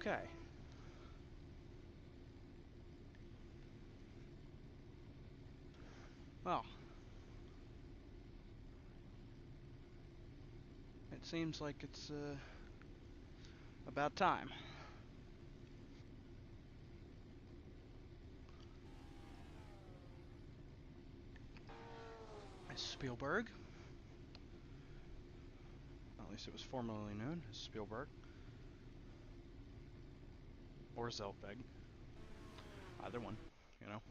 Okay. Well, it seems like it's about time. Spielberg, at least it was formerly known as Spielberg, or Zeltweg, either one, you know.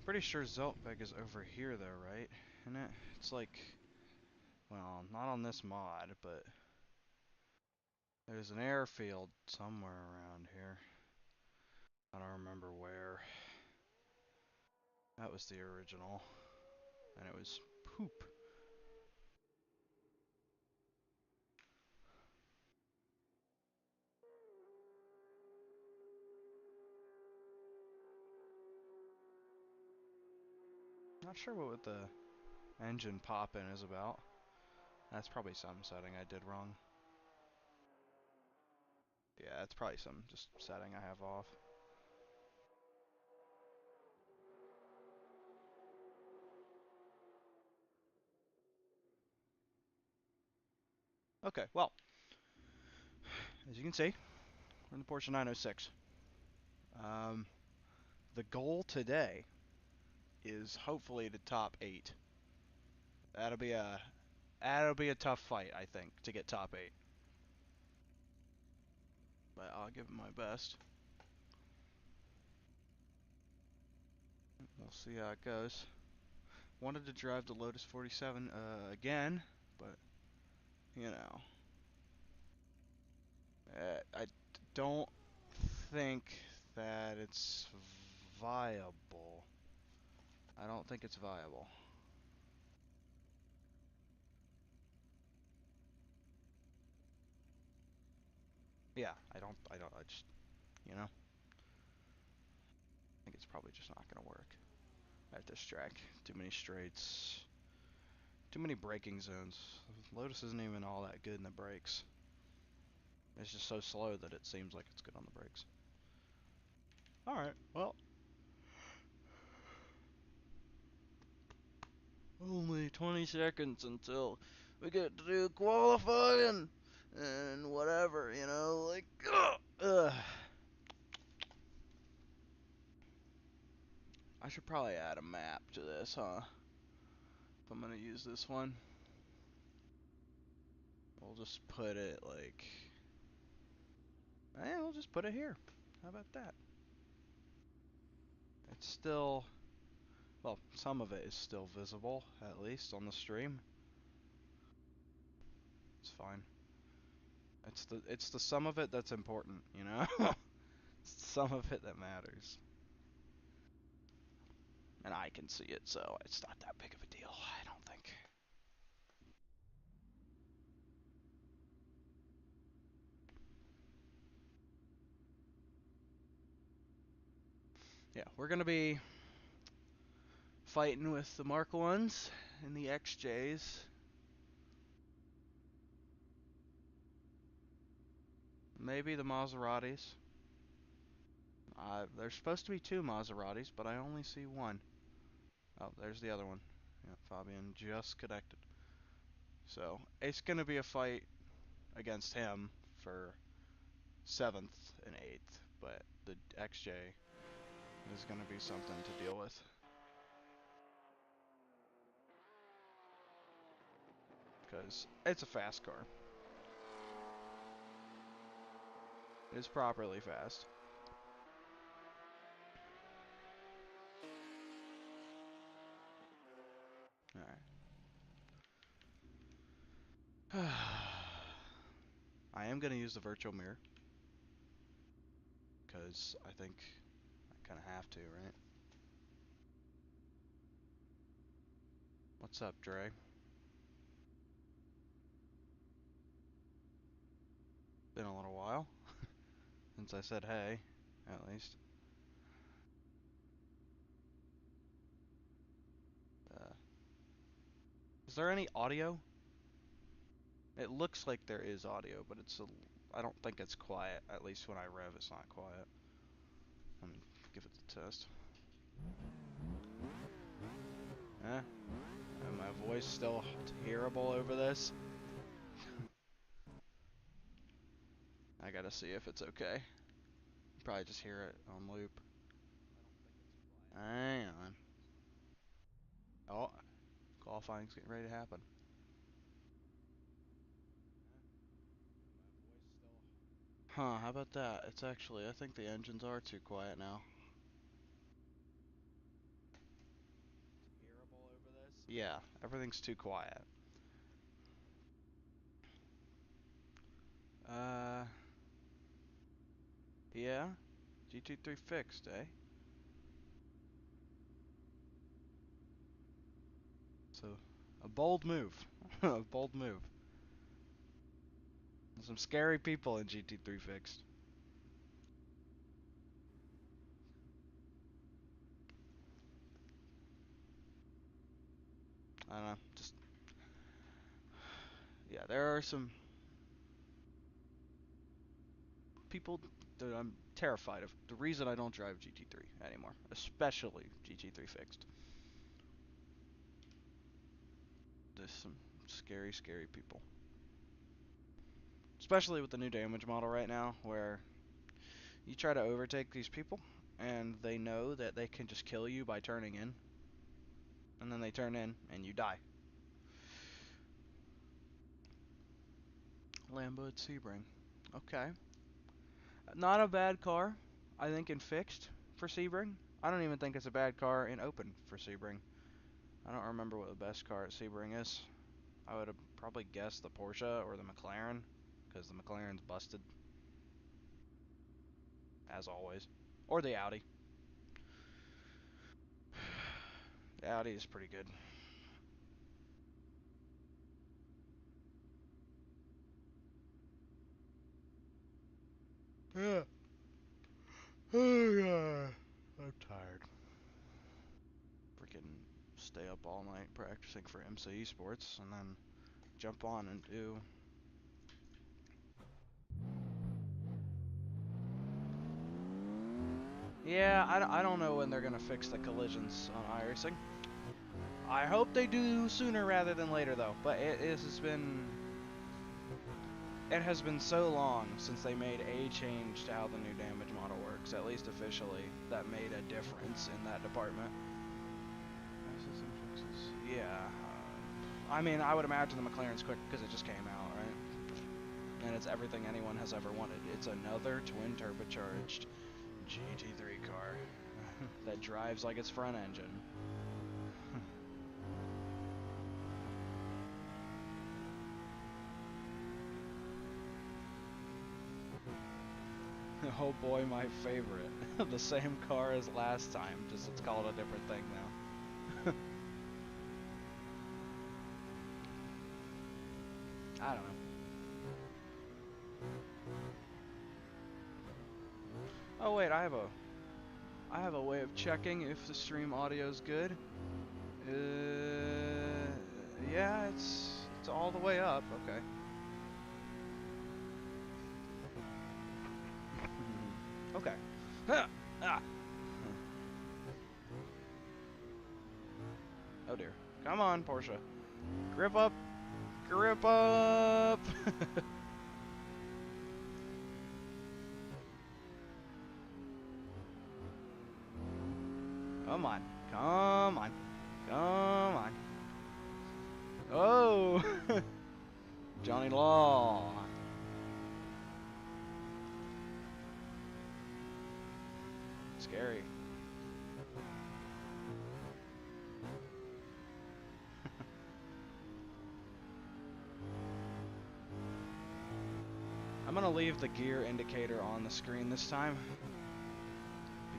Pretty sure Zeltweg is over here though, right? Isn't it? It's like, well, not on this mod, but there's an airfield somewhere around here. I don't remember where. That was the original, and it was poop. Not sure what the engine pop-in is about. That's probably some setting I did wrong. Yeah, it's probably some just setting I have off. Okay, well, as you can see, we're in the Porsche 906. Um, the goal today is hopefully to top 8. That'll be a that'll be a tough fight, I think, to get top 8. But I'll give it my best. We'll see how it goes. Wanted to drive the Lotus 47 again, but you know, I don't think that it's viable. I don't think it's viable. Yeah, I just, you know, I think it's probably just not gonna work at this track. Too many straights, too many braking zones. Lotus isn't even all that good in the brakes. It's just so slow that it seems like it's good on the brakes. Alright, well, only 20 seconds until we get to do qualifying and whatever, you know, like, ugh. I should probably add a map to this, huh? If I'm gonna use this one. We'll just put it like, we'll just put it here. How about that? It's still, well, some of it is still visible, at least on the stream. It's fine. It's the sum of it that's important, you know? It's the sum of it that matters. And I can see it, so it's not that big of a deal, I don't think. Yeah, we're gonna be fighting with the Mark 1s and the XJs. Maybe the Maseratis. There's supposed to be 2 Maseratis, but I only see one. Oh, there's the other one. Yeah, Fabian just connected. So, it's going to be a fight against him for 7th and 8th, but the XJ is going to be something to deal with. Because it's a fast car. It's properly fast. Alright. I am going to use the virtual mirror. Because I think I kind of have to, right? What's up, Dre? Been a little while since I said hey, at least. Uh, is there any audio? It looks like there is audio, but it's I don't think it's quiet. At least when I rev, it's not quiet. Let me give it the test. And my voice still hearable over this? I gotta see if it's okay. Probably just hear it on loop. Hang on. Oh, qualifying's getting ready to happen. Huh, how about that? It's actually, I think the engines are too quiet now. Hearable over this? Yeah, everything's too quiet. Uh, yeah? GT3 fixed, eh? So, a bold move. A bold move. Some scary people in GT3 fixed. I don't know, just... Yeah, there are some people that I'm terrified of. The reason I don't drive GT3 anymore, especially GT3 fixed. There's some scary, scary people. Especially with the new damage model right now, where you try to overtake these people, and they know that they can just kill you by turning in, and then they turn in, and you die. Lambo at Sebring. Okay. Not a bad car, I think, in fixed for Sebring. I don't even think it's a bad car in open for Sebring. I don't remember what the best car at Sebring is. I would have probably guessed the Porsche or the McLaren, because the McLaren's busted, as always. Or the Audi. The Audi is pretty good. Yeah. Oh, God. I'm tired. Freaking stay up all night practicing for MCE Sports, and then jump on and do... Yeah, I don't know when they're going to fix the collisions on iRacing. I hope they do sooner rather than later, though. But it has been so long since they made a change to how the new damage model works, at least officially, that made a difference in that department. Yeah. I mean, I would imagine the McLaren's quick because it just came out, right? And it's everything anyone has ever wanted. It's another twin turbocharged GT3 car that drives like its front engine. Oh boy, my favorite. The same car as last time, just it's called a different thing now. I don't know. Oh wait, I have a way of checking if the stream audio is good. Yeah, it's all the way up. Okay. Okay. Ah. Oh dear. Come on, Porsche. Grip up. Grip up. Come on. Come on. Come on. Oh. Johnny Law. Scary. I'm gonna leave the gear indicator on the screen this time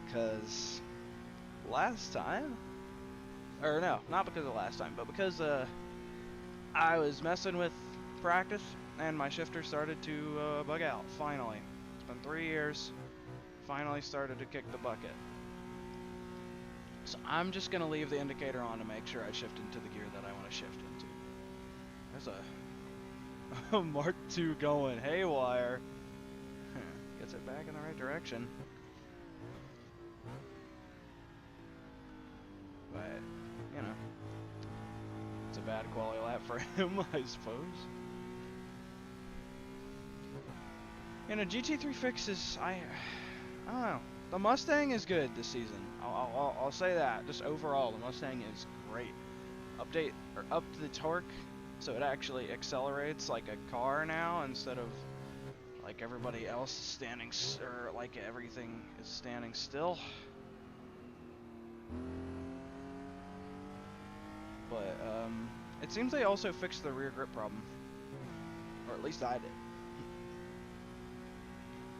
because last time, or no, not because of last time, but because I was messing with practice and my shifter started to bug out. Finally, it's been 3 years. Finally started to kick the bucket. So I'm just gonna leave the indicator on to make sure I shift into the gear that I want to shift into. There's a Mark II going haywire. Gets it back in the right direction. But, you know, it's a bad quality lap for him, I suppose. You know, GT3 fixes, I don't know. The Mustang is good this season. I'll say that. Just overall, the Mustang is great. Update or up the torque, so it actually accelerates like a car now instead of like everybody else standing, or like everything is standing still. But it seems they also fixed the rear grip problem, or at least I did,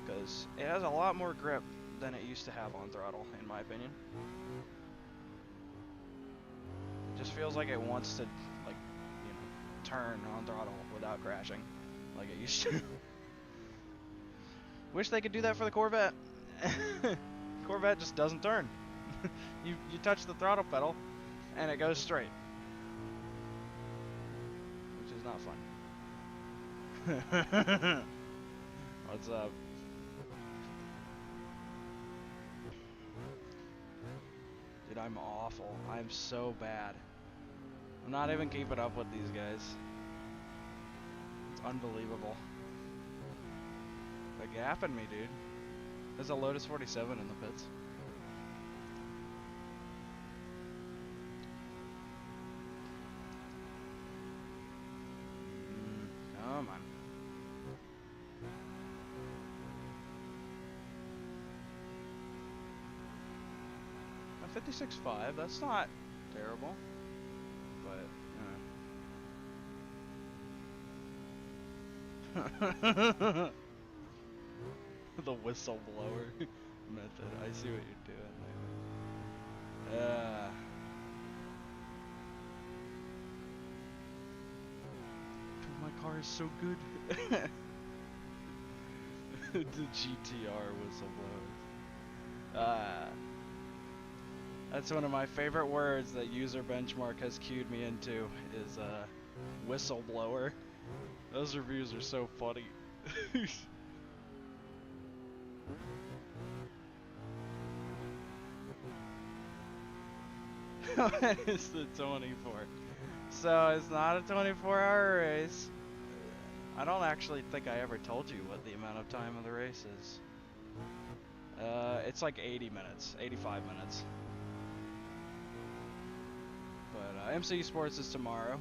because it has a lot more grip than it used to have on throttle, in my opinion. It just feels like it wants to, like, you know, turn on throttle without crashing, like it used to. Wish they could do that for the Corvette. Corvette just doesn't turn. You touch the throttle pedal, and it goes straight, which is not fun. What's up? Dude, I'm awful. I'm so bad. I'm not even keeping up with these guys. It's unbelievable. They're gapping me, dude. There's a Lotus 47 in the pits. Come on. A 56.5, that's not terrible. But, the whistleblower method. I see what you're doing there. My car is so good. The GTR whistleblower. That's one of my favorite words that User Benchmark has cued me into, is whistleblower. Those reviews are so funny. What is the 24? So it's not a 24-hour race. I don't actually think I ever told you what the amount of time of the race is. It's like 80 minutes, 85 minutes. But MC Sports is tomorrow.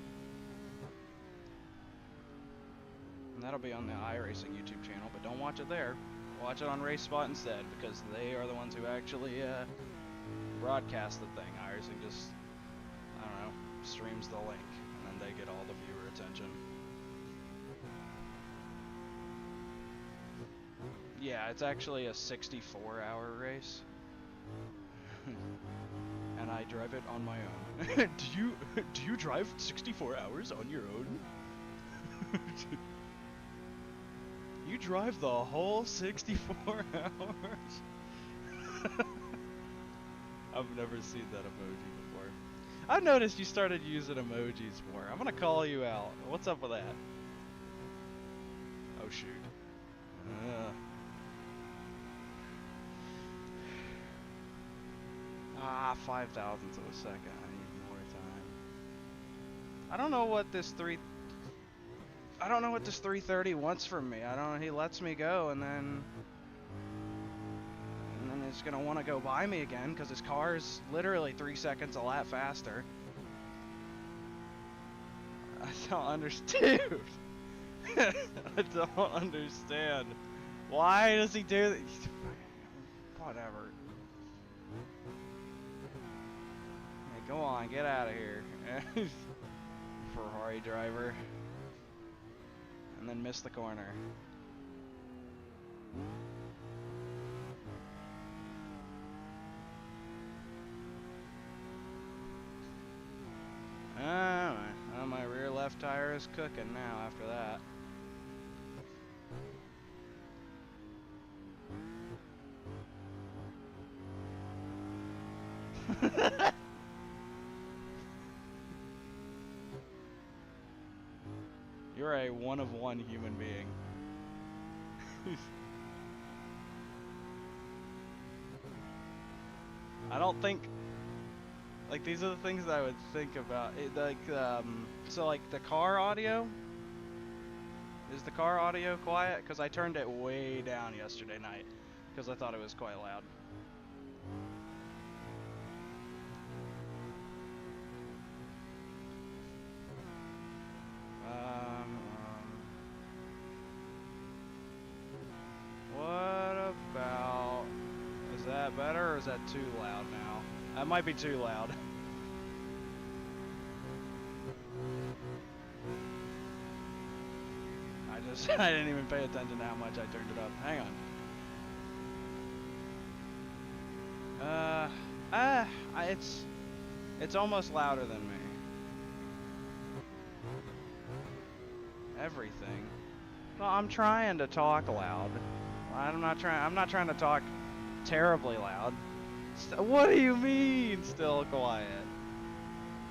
And that'll be on the iRacing YouTube channel, but don't watch it there. Watch it on Race Spot instead, because they are the ones who actually broadcast the thing. iRacing just, I don't know, streams the link, and then they get all the viewer attention. Yeah, it's actually a 64-hour race. And I drive it on my own. Do you drive 64 hours on your own? You drive the whole 64 hours? I've never seen that emoji before. I've noticed you started using emojis more. I'm gonna call you out. What's up with that? Oh shoot. 5 thousandths of a second. I need more time. I don't know what this 330 wants from me. I don't know. He lets me go, and then he's gonna want to go by me again because his car is literally 3 seconds a lap faster. I don't understand. I don't understand. Why does he do that? Whatever. Hey, go on, get out of here. Ferrari driver. And then miss the corner. Well, my rear left tire is cooking now after that. You're a one-of-one human being. I don't think, like, these are the things that I would think about. So like the car audio, is the car audio quiet? Because I turned it way down yesterday night because I thought it was quite loud. What about, is that better or is that too loud now? That might be too loud. I didn't even pay attention to how much I turned it up. Hang on. It's almost louder than me. Everything. Well, I'm trying to talk loud. I'm not trying to talk terribly loud. What do you mean still quiet?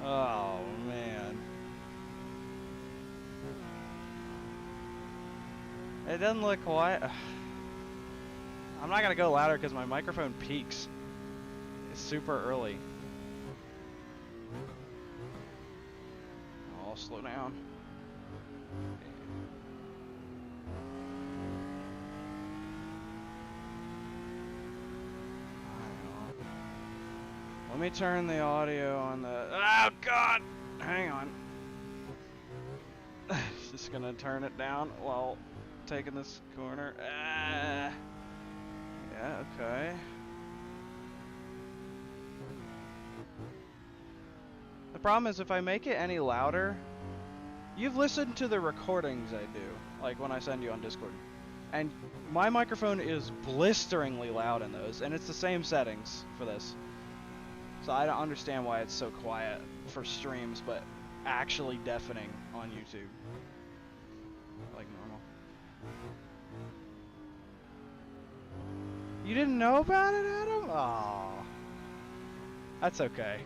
Oh man. It doesn't look quiet. I'm not gonna go louder because my microphone peaks. It's super early. I'll slow down. Let me turn the audio on the... Oh god! Hang on. Just gonna turn it down while taking this corner. Yeah, okay. The problem is if I make it any louder, you've listened to the recordings I do, like when I send you on Discord, and my microphone is blisteringly loud in those, and it's the same settings for this. So I don't understand why it's so quiet for streams, but actually deafening on YouTube. Like normal. You didn't know about it, Adam? Oh. That's okay.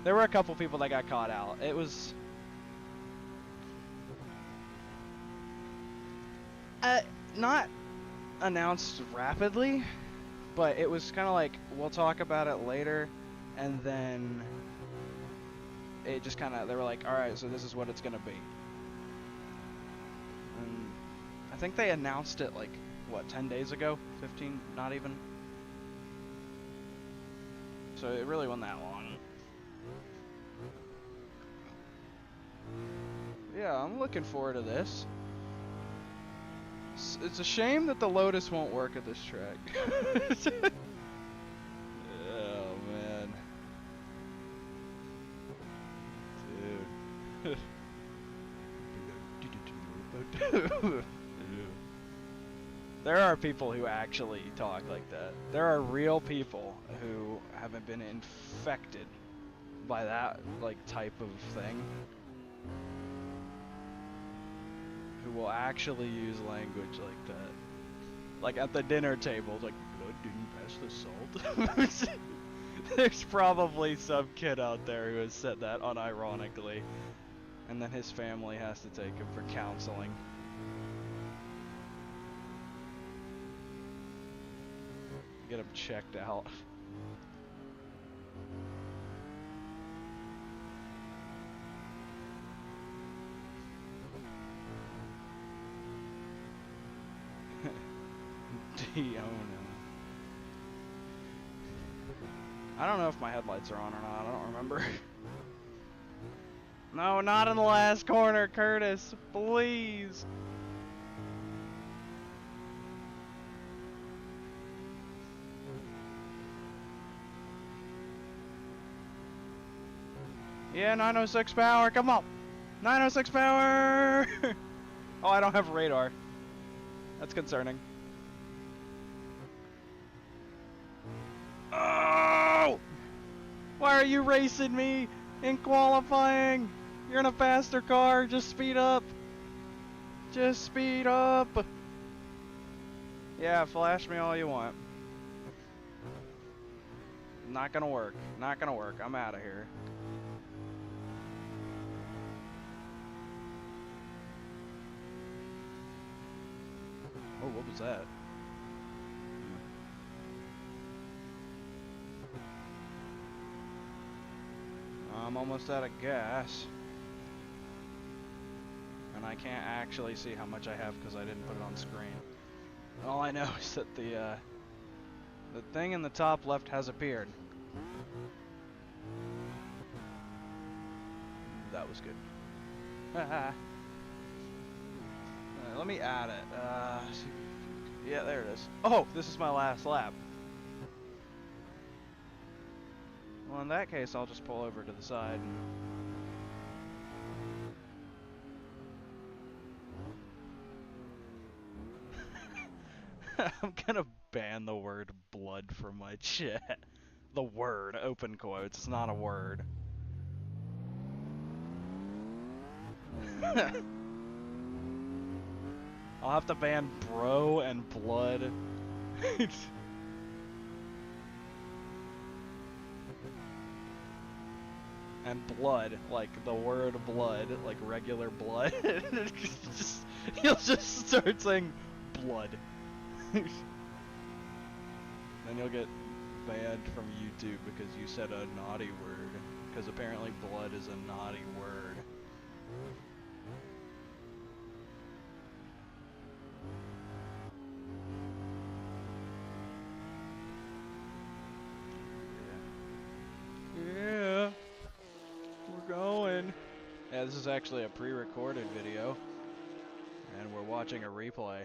There were a couple people that got caught out. It was... not announced rapidly, but it was kind of like, we'll talk about it later, and then it just kind of, they were like, alright, so this is what it's going to be. And I think they announced it like, what, 10 days ago? 15, not even. So it really wasn't that long. Yeah, I'm looking forward to this. It's a shame that the Lotus won't work at this track. Oh, man. Dude. There are people who actually talk like that. There are real people who haven't been infected by that, like, type of thing, who will actually use language like that. Like at the dinner table, like, blood didn't pass the salt. There's probably some kid out there who has said that unironically, and then his family has to take him for counseling. Get him checked out. I don't know if my headlights are on or not. I don't remember. No, not in the last corner, Curtis. Please. Yeah, 906 power. Come on. 906 power. Oh, I don't have radar. That's concerning. Oh! Why are you racing me in qualifying? You're in a faster car. Just speed up. Just speed up. Yeah, flash me all you want. Not gonna work. Not gonna work. I'm out of here. Oh, what was that? I'm almost out of gas. And I can't actually see how much I have because I didn't put it on screen. All I know is that the thing in the top left has appeared. That was good. Let me add it. Yeah, there it is. Oh, this is my last lap. Well, in that case, I'll just pull over to the side. I'm gonna ban the word blood from my chat. The word, open quotes, it's not a word. I'll have to ban bro and blood. And blood, like the word blood, like regular blood. You'll just start saying blood. Then you'll get banned from YouTube because you said a naughty word. Because apparently blood is a naughty word. Yeah. We're going. Yeah, this is actually a pre-recorded video. And we're watching a replay.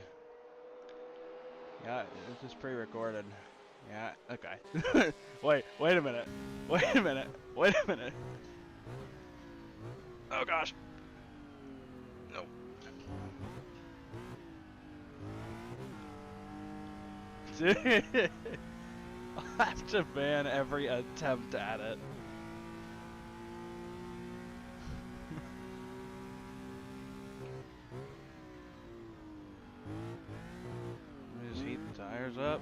Yeah, this is pre-recorded. Yeah, okay. wait a minute. Wait a minute. Wait a minute. Oh gosh. No. Dude. I'll have to ban every attempt at it. Let me just heat the tires up.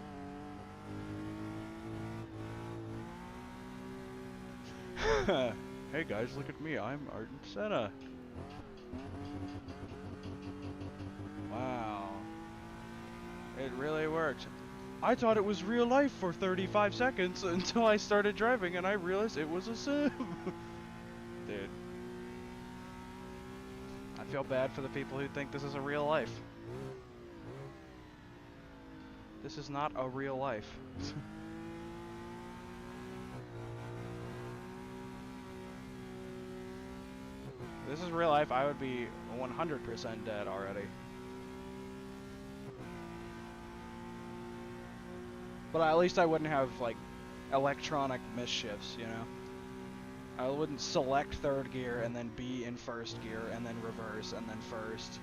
Hey guys, look at me. I'm Arden Senna. Wow. It really works. I thought it was real life for 35 seconds until I started driving and I realized it was a sim. Dude. I feel bad for the people who think this is a real life. This is not a real life. If this is real life, I would be 100% dead already. But at least I wouldn't have, like, electronic misshifts, you know? I wouldn't select third gear and then be in first gear and then reverse and then first.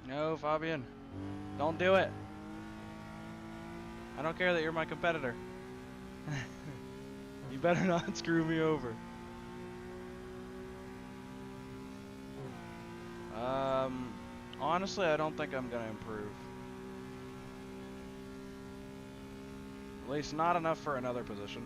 No, Fabian. Don't do it. I don't care that you're my competitor. You better not screw me over. Honestly, I don't think I'm gonna improve. At least not enough for another position.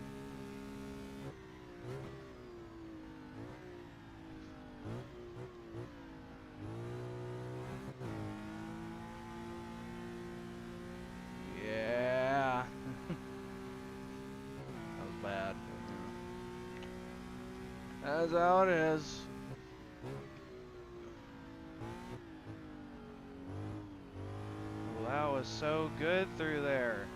Yeah. That was bad. That's how it is. Well, that was so good through there.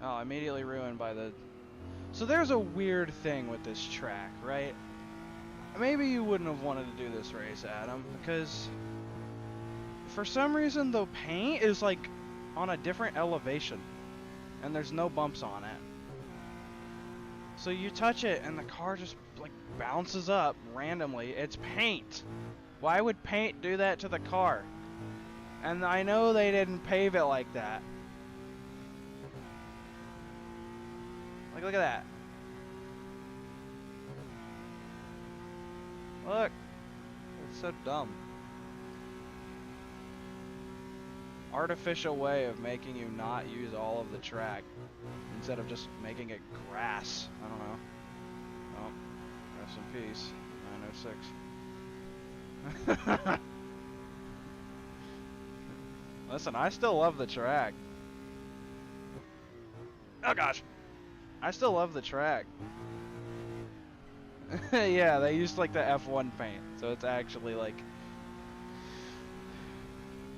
Oh, immediately ruined by the... So there's a weird thing with this track, right? Maybe you wouldn't have wanted to do this race, Adam, because for some reason the paint is like on a different elevation and there's no bumps on it. So you touch it and the car just like bounces up randomly. It's paint. Why would paint do that to the car? And I know they didn't pave it like that. Like, look at that. Look. It's so dumb. artificial way of making you not use all of the track instead of just making it grass. I don't know. Oh, rest in peace. 906. Listen, I still love the track. Oh gosh. I still love the track. Yeah, they used like the F1 paint, so it's actually like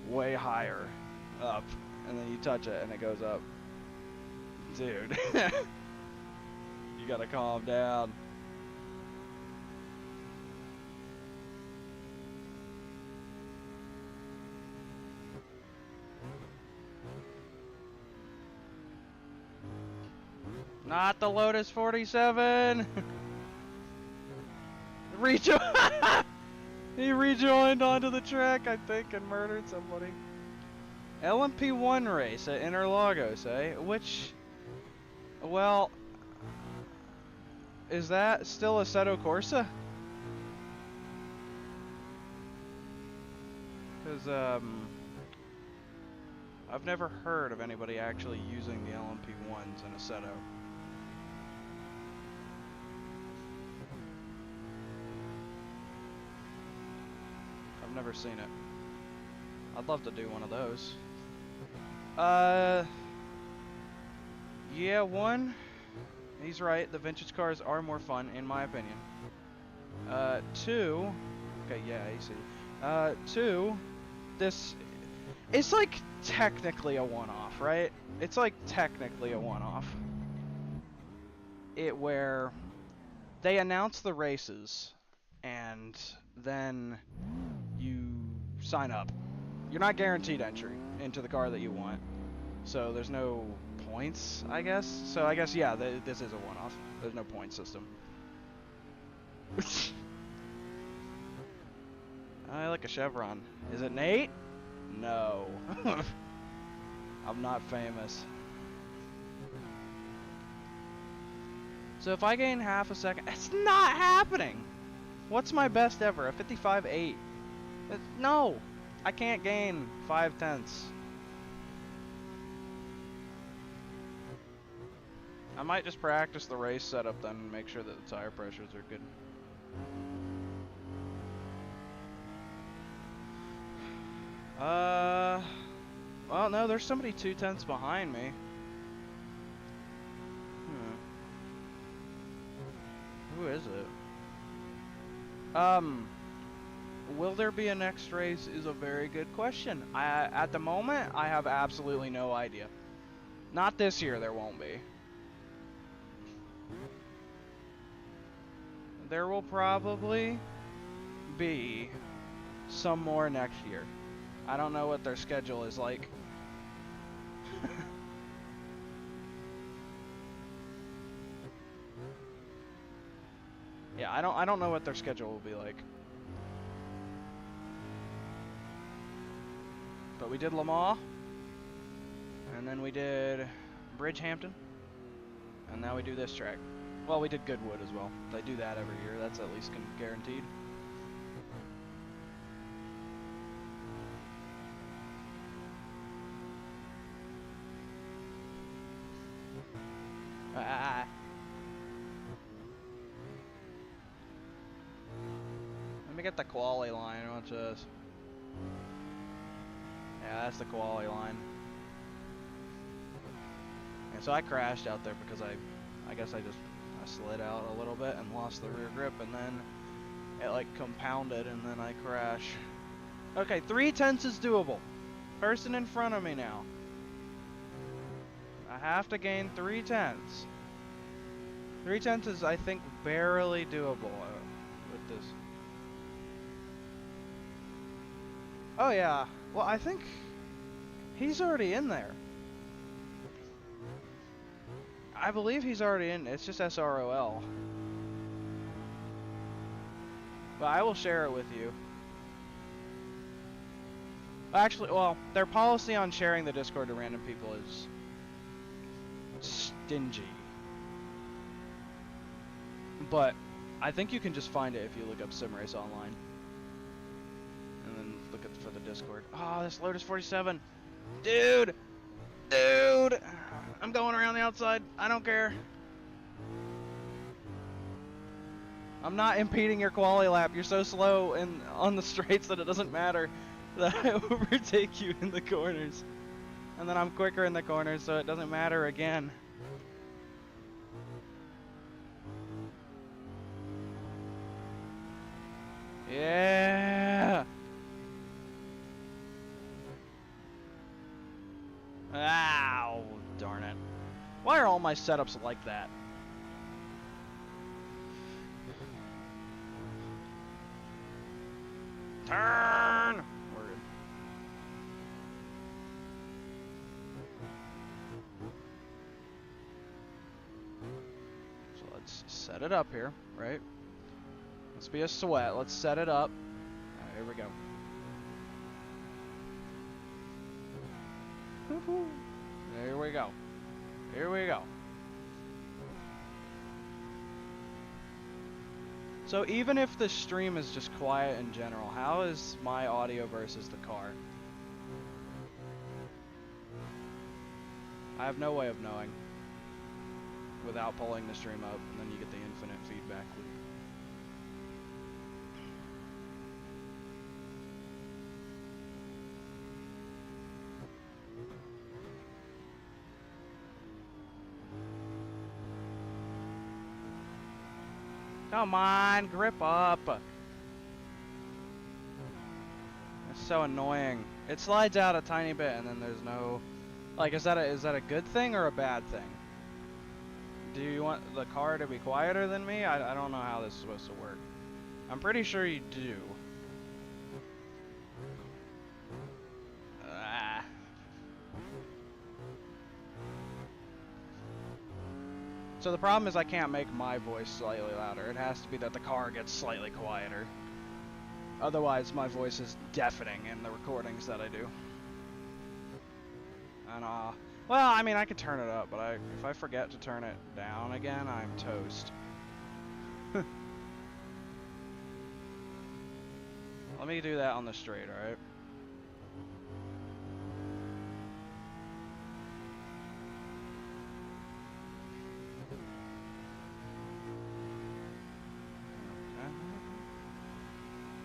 way higher up, and then you touch it and it goes up. Dude. You gotta calm down. Not the Lotus 47! He rejoined onto the track, I think, and murdered somebody. LMP1 race at Interlagos, eh? Which, well, is that still Assetto Corsa? Because, I've never heard of anybody actually using the LMP1s in Assetto. I've never seen it. I'd love to do one of those. Yeah, one, he's right, the vintage cars are more fun, in my opinion. Two, okay, yeah, easy. Two, this, it's like technically a one-off, right? It's like technically a one-off. Where they announce the races, and then you sign up. You're not guaranteed entry into the car that you want, so there's no points, I guess. So I guess, yeah, this is a one-off. There's no point system. I like a Chevron. Is it Nate? No. I'm not famous. So if I gain half a second, it's not happening. What's my best ever? A 55.8. No, I can't gain 5/10. I might just practice the race setup then and make sure that the tire pressures are good. Well, no, there's somebody 2/10 behind me. Who is it? Will there be a next race is a very good question. At the moment, I have absolutely no idea. Not this year, there won't be. There will probably be some more next year. I don't know what their schedule is like. Yeah, I don't know what their schedule will be like. But we did Le Mans, and then we did Bridgehampton, and now we do this track. Well, we did Goodwood as well. They do that every year. That's at least guaranteed. Let me get the quali line. Watch this. Yeah, that's the quali line. And so I crashed out there because I guess I slid out a little bit and lost the rear grip, and then it like compounded, and then I crash. Okay, 3/10 is doable. Person in front of me now. I have to gain 3/10. 3/10 is, I think, barely doable with this. Oh yeah. Well, I think he's already in there. I believe he's already in. It's just SROL. But I will share it with you. Actually, well, their policy on sharing the Discord to random people is stingy. But I think you can just find it if you look up SimRace Online. And then look for the Discord. Oh, this Lotus 47. Dude! Dude! I'm going around the outside. I don't care. I'm not impeding your quali lap. You're so slow and on the straights that it doesn't matter that I overtake you in the corners. And then I'm quicker in the corners, so it doesn't matter again. Yeah! Ow, darn it. Why are all my setups like that? Turn! Word. So let's set it up here, right? Let's be a sweat. Let's set it up. Alright, here we go. There we go. Here we go. So even if the stream is just quiet in general, how is my audio versus the car? I have no way of knowing without pulling the stream up, and then you get the infinite feedback loop. Come on, grip up. That's so annoying. It slides out a tiny bit and then there's no... Like, is that a good thing or a bad thing? Do you want the car to be quieter than me? I don't know how this is supposed to work. I'm pretty sure you do. So the problem is I can't make my voice slightly louder. It has to be that the car gets slightly quieter. Otherwise, my voice is deafening in the recordings that I do. And, well, I mean, I could turn it up, but if I forget to turn it down again, I'm toast. Let me do that on the straight, alright?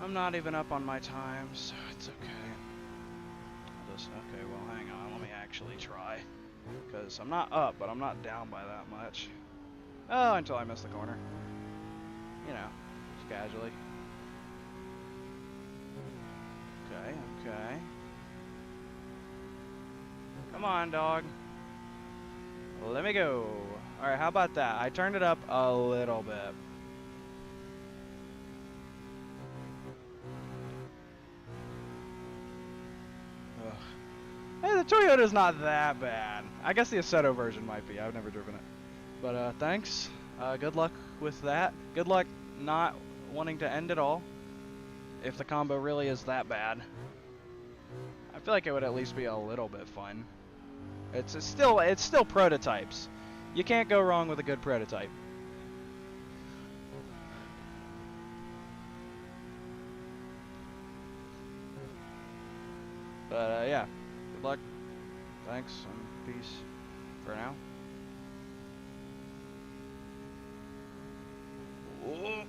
I'm not even up on my time, so it's okay. Okay, well, hang on. Let me actually try. Because I'm not up, but I'm not down by that much. Oh, until I miss the corner. You know, just casually. Okay, okay. Come on, dog. Let me go. Alright, how about that? I turned it up a little bit. Hey, the Toyota's not that bad. I guess the Assetto version might be. I've never driven it. But, thanks. Good luck with that. Good luck not wanting to end it all. If the combo really is that bad. I feel like it would at least be a little bit fun. It's still prototypes. You can't go wrong with a good prototype. But, yeah. Good luck. Thanks and peace for now. Whoa.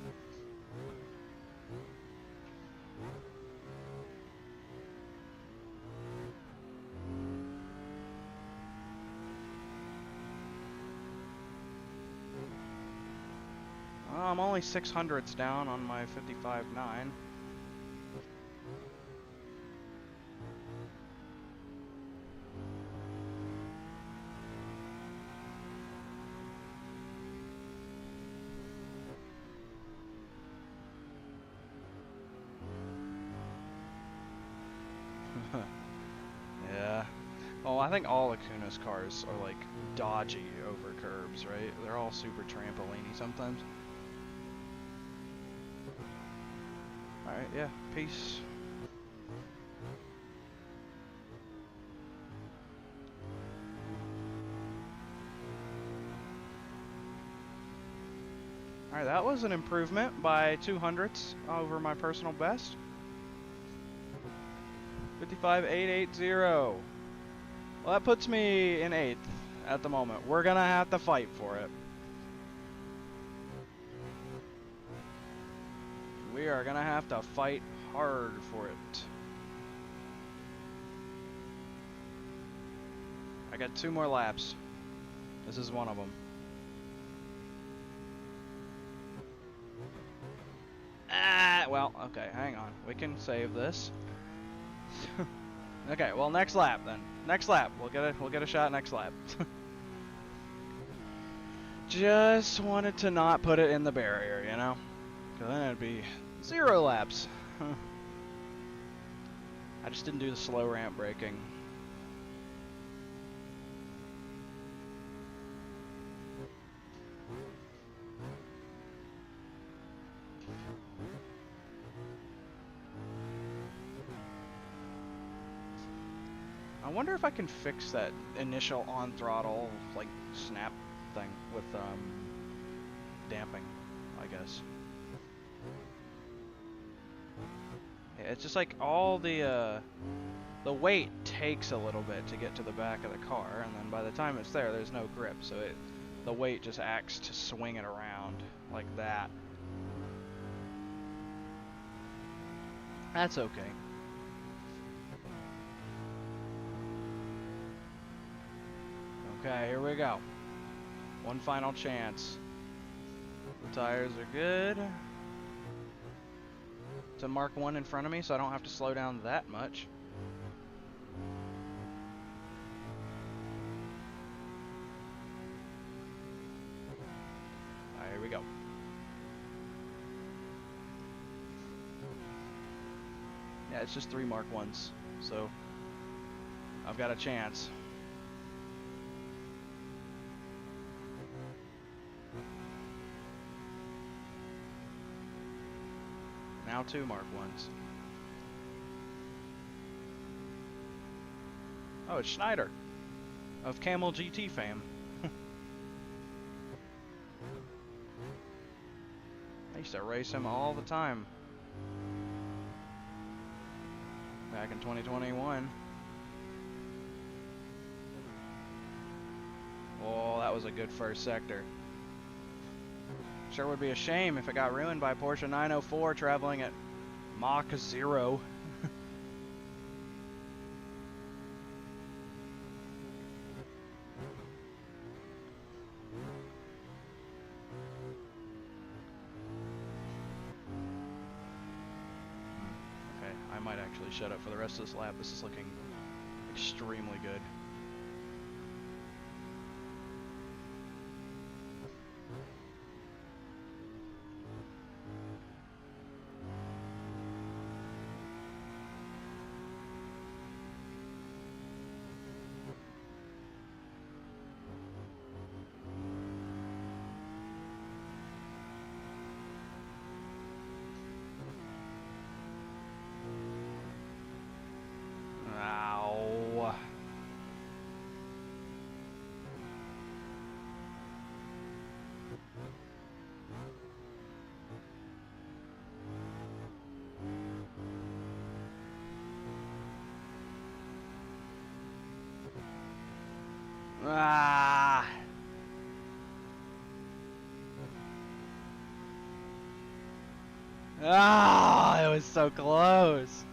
Well, I'm only 600s down on my 55.9. Yeah. Well, I think all Acuna's cars are like dodgy over curbs, right? They're all super trampoline-y sometimes. Alright, yeah. Peace. Alright, that was an improvement by 200ths over my personal best. 55.880. Well, that puts me in 8th at the moment. We're gonna have to fight for it. We are gonna have to fight hard for it. I got 2 more laps. This is one of them. Ah, well, okay, hang on. We can save this. Okay, well, next lap then. Next lap. We'll get a shot next lap. Just wanted to not put it in the barrier, you know? Because then it'd be 0 laps. I just didn't do the slow ramp braking. I wonder if I can fix that initial on throttle like snap thing with damping, I guess. Yeah, it's just like all the weight takes a little bit to get to the back of the car, and then by the time it's there, there's no grip, so the weight just acts to swing it around like that. That's okay. Okay, here we go. One final chance. The tires are good. It's a Mark 1 in front of me, so I don't have to slow down that much. Alright, here we go. Yeah, it's just 3 Mark 1s, so I've got a chance. Now 2 Mark 1s. Oh, it's Schneider of Camel GT fame. I used to race him all the time back in 2021. Oh, that was a good first sector. Sure would be a shame if it got ruined by Porsche 904 traveling at Mach 0. Okay, I might actually shut up for the rest of this lap. This is looking extremely good. Ow. Ah. Ah, it was so close.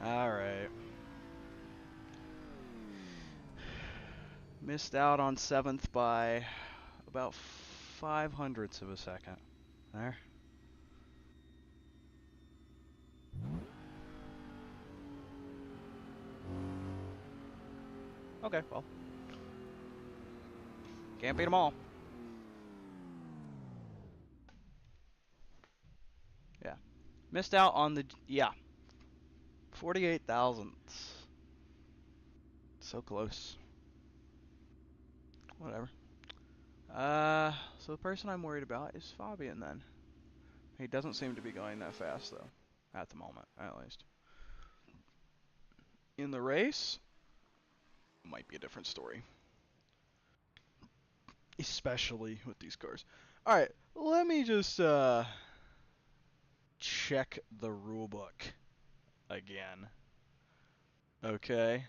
All right. Missed out on 7th by about 0.05 of a second. There. Okay, well. Can't beat them all. Yeah. Missed out on the, yeah. 48 thousandths. So close. Whatever. So the person I'm worried about is Fabian then. He doesn't seem to be going that fast though. At the moment, at least. In the race, might be a different story. Especially with these cars. Alright, let me just check the rulebook again. Okay.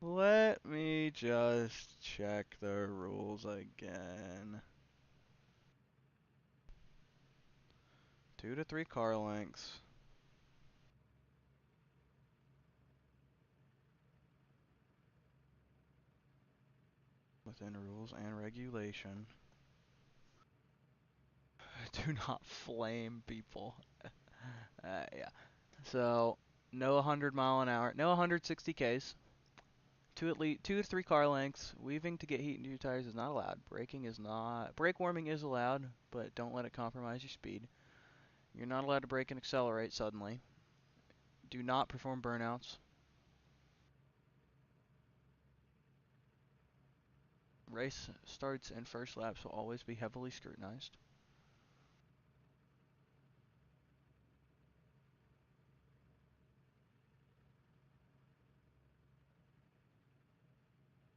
Let me just check the rules again. 2 to 3 car lengths. Within rules and regulation. Do not flame people. Yeah. So, no 100 mile an hour, no 160 Ks. At least 2 to 3 car lengths. Weaving to get heat into your tires is not allowed. Braking is not. Brake warming is allowed, but don't let it compromise your speed. You're not allowed to brake and accelerate suddenly. Do not perform burnouts. Race starts and first laps will always be heavily scrutinized.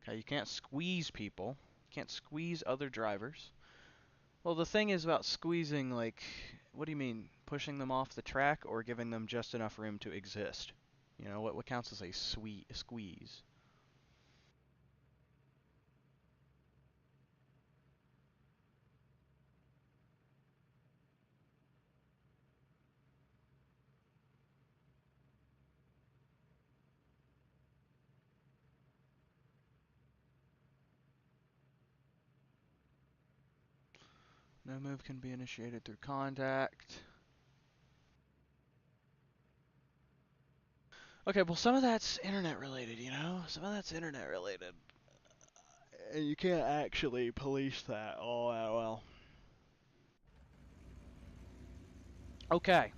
Okay, you can't squeeze people. You can't squeeze other drivers. Well, the thing is about squeezing, like, what do you mean? Pushing them off the track or giving them just enough room to exist? You know, what counts as a squeeze? No move can be initiated through contact. Okay, well, some of that's internet related, you know? Some of that's internet related. And you can't actually police that all that well. Okay.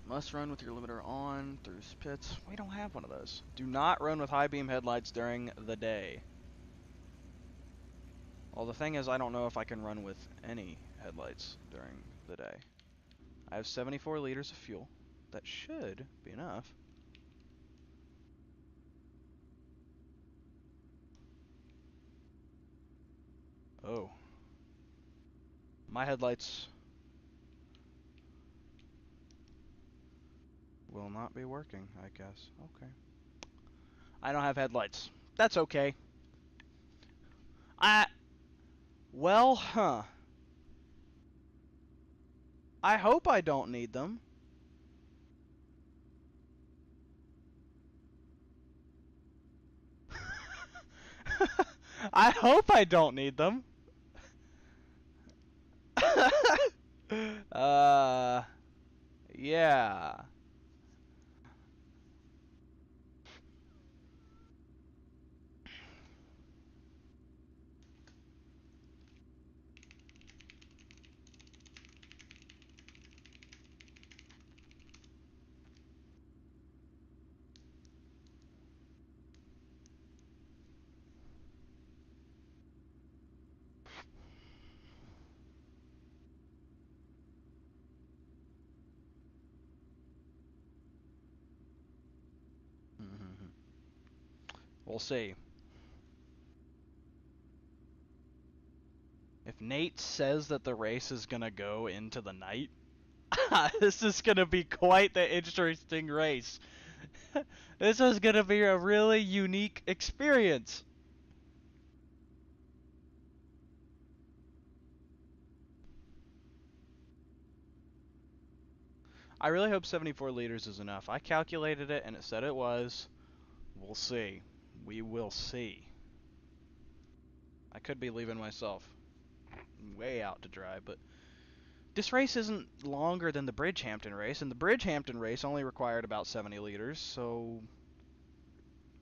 Must run with your limiter on through pits. We don't have one of those. Do not run with high beam headlights during the day. Well, the thing is, I don't know if I can run with any headlights during the day. I have 74 liters of fuel. That should be enough. Oh. My headlights will not be working, I guess. Okay. I don't have headlights. That's okay. Well, huh. I hope I don't need them. I hope I don't need them. Yeah. We'll see. If Nate says that the race is gonna go into the night, this is gonna be quite the interesting race. This is gonna be a really unique experience. I really hope 74 liters is enough. I calculated it and it said it was. We'll see. We will see. I could be leaving myself way out to dry, but this race isn't longer than the Bridgehampton race, and the Bridgehampton race only required about 70 liters, so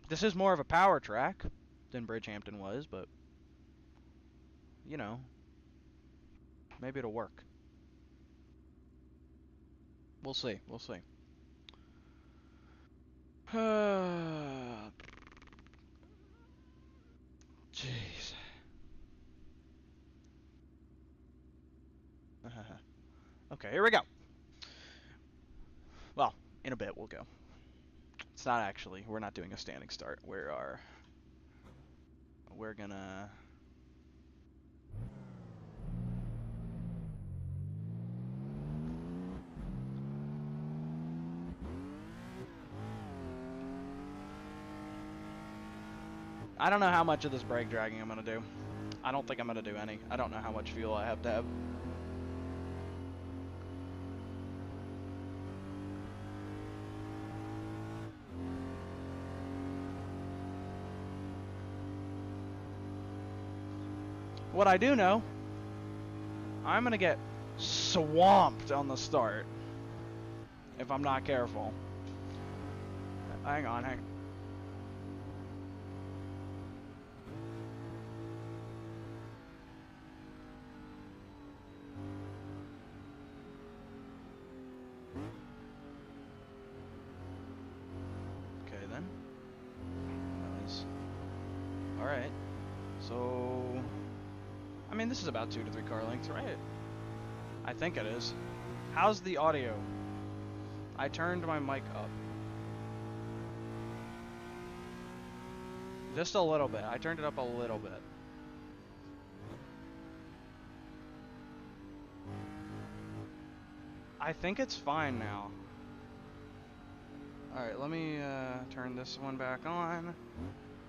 this is more of a power track than Bridgehampton was, but you know, maybe it'll work. We'll see. We'll see. Jeez. Okay, here we go. Well, in a bit we'll go. It's not actually. We're not doing a standing start. We're gonna. I don't know how much of this brake dragging I'm going to do. I don't think I'm going to do any. I don't know how much fuel I have to have. What I do know, I'm going to get swamped on the start if I'm not careful. Hang on, hang on. Okay then. That was... Alright. So... I mean, this is about 2 to 3 car lengths, right? I think it is. How's the audio? I turned my mic up. Just a little bit. I turned it up a little bit. I think it's fine now. Alright, let me turn this one back on.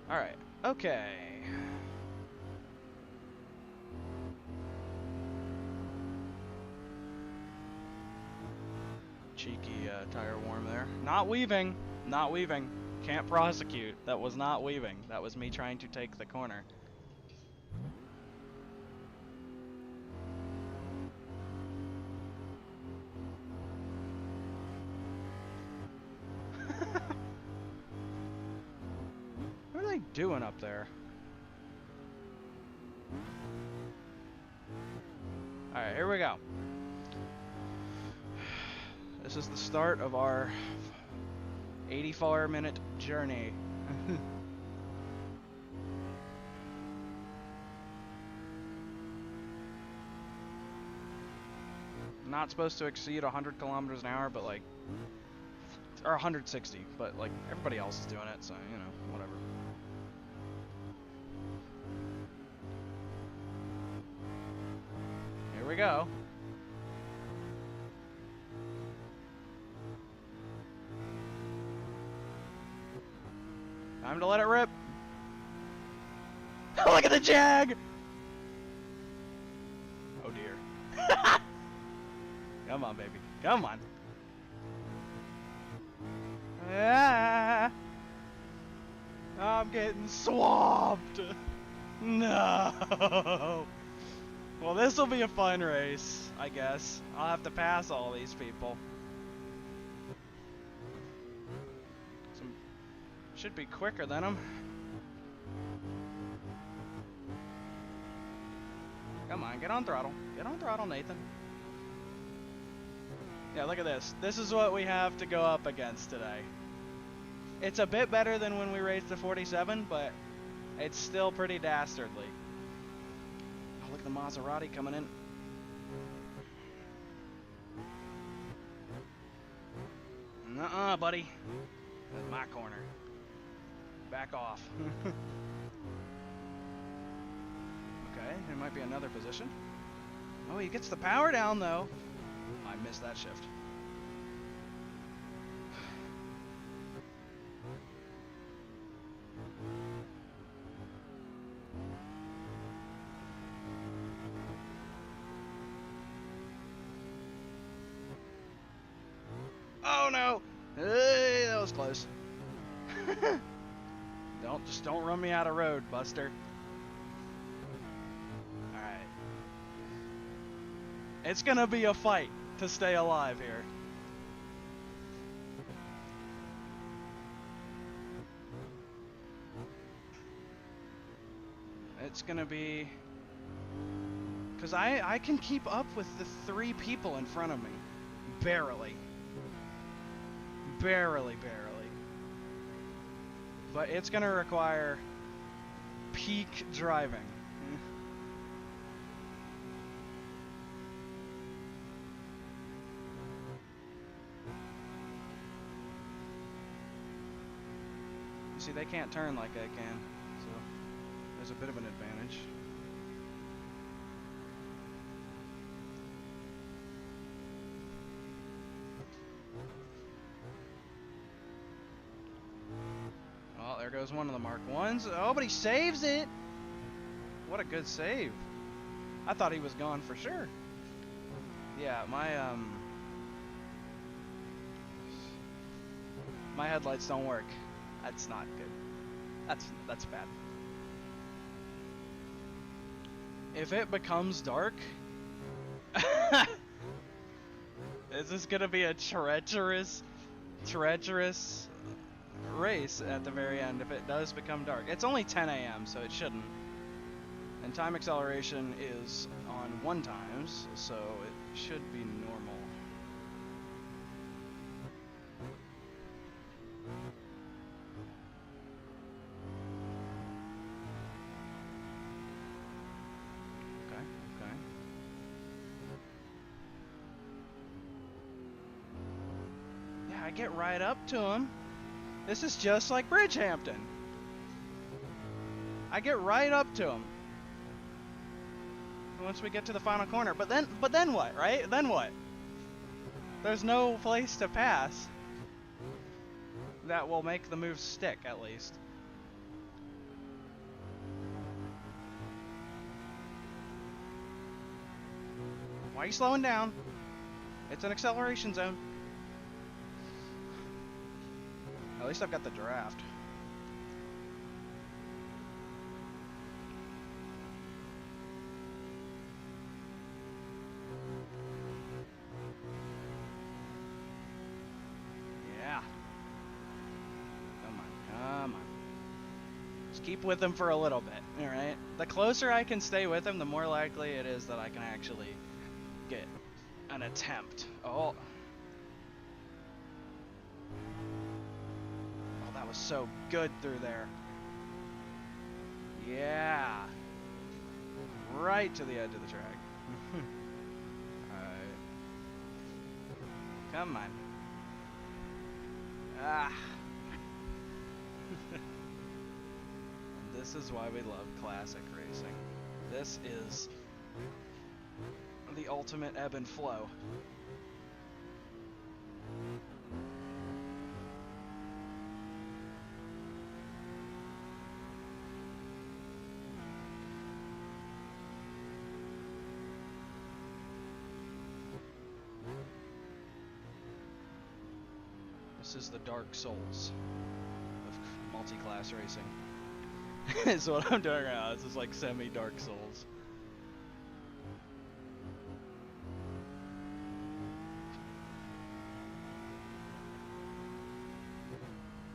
Alright, okay. Cheeky tire warm there. Not weaving. Not weaving. Can't prosecute. That was not weaving. That was me trying to take the corner. What are they doing up there? Alright, here we go. This is the start of our 84-minute journey. Not supposed to exceed 100 kilometers an hour, but like, or 160, but like everybody else is doing it, so you know, whatever. Here we go. Time to let it rip. Look at the Jag! Oh dear. Come on, baby. Come on. Ah, I'm getting swamped. No. Well, this will be a fun race, I guess. I'll have to pass all these people. Should be quicker than them. Come on, get on throttle. Get on throttle, Nathan. Yeah, look at this. This is what we have to go up against today. It's a bit better than when we raced the 47, but it's still pretty dastardly. Oh, look at the Maserati coming in. Nuh-uh, buddy. That's my corner. Back off. Okay, there might be another position. Oh, he gets the power down, though. I missed that shift. Oh, no! Hey, that was close. Don't run me out of road, Buster. Alright. It's gonna be a fight to stay alive here. It's gonna be... Because I can keep up with the 3 people in front of me. Barely. Barely. But it's gonna require peak driving. You see, they can't turn like I can, so there's a bit of an advantage. goes one of the Mark 1s. Oh, but he saves it! What a good save. I thought he was gone for sure. Yeah, my headlights don't work. That's not good. That's bad. If it becomes dark, is this gonna be a treacherous race at the very end if it does become dark? It's only 10 a.m., so it shouldn't. And time acceleration is on 1 times, so it should be normal. Okay. Yeah, I get right up to him. This is just like Bridgehampton. I get right up to him. Once we get to the final corner, but then what, right? Then what? There's no place to pass that will make the move stick, at least. Why are you slowing down? It's an acceleration zone. At least I've got the draft. Keep with him for a little bit, alright? The closer I can stay with him, the more likely it is that I can actually get an attempt. Oh, that was so good through there. Yeah. Right to the edge of the track. Alright. Come on. Ah. This is why we love classic racing. This is the ultimate ebb and flow. This is the Dark Souls of multi-class racing. Is what I'm doing right now. This is like semi-Dark Souls.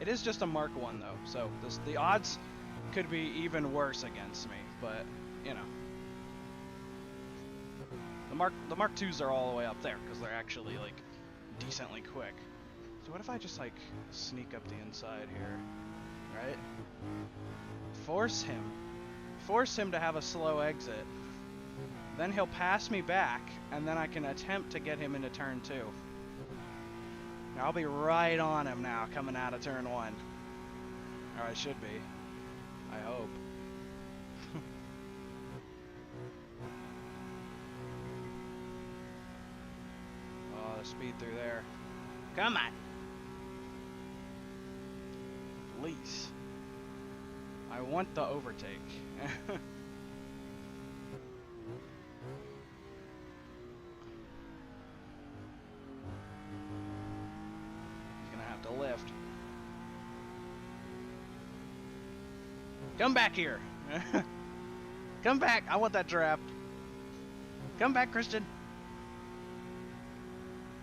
It is just a Mark 1 though, so the odds could be even worse against me, but you know. The Mark 2s are all the way up there because they're actually like decently quick. So what if I just like sneak up the inside here, right? Force him to have a slow exit. Then he'll pass me back, and then I can attempt to get him into turn 2. I'll be right on him now, coming out of turn 1. Or I should be. I hope. Oh, the speed through there. Come on! Please. I want the overtake. He's gonna have to lift. Come back here. Come back. I want that draft. Come back, Christian.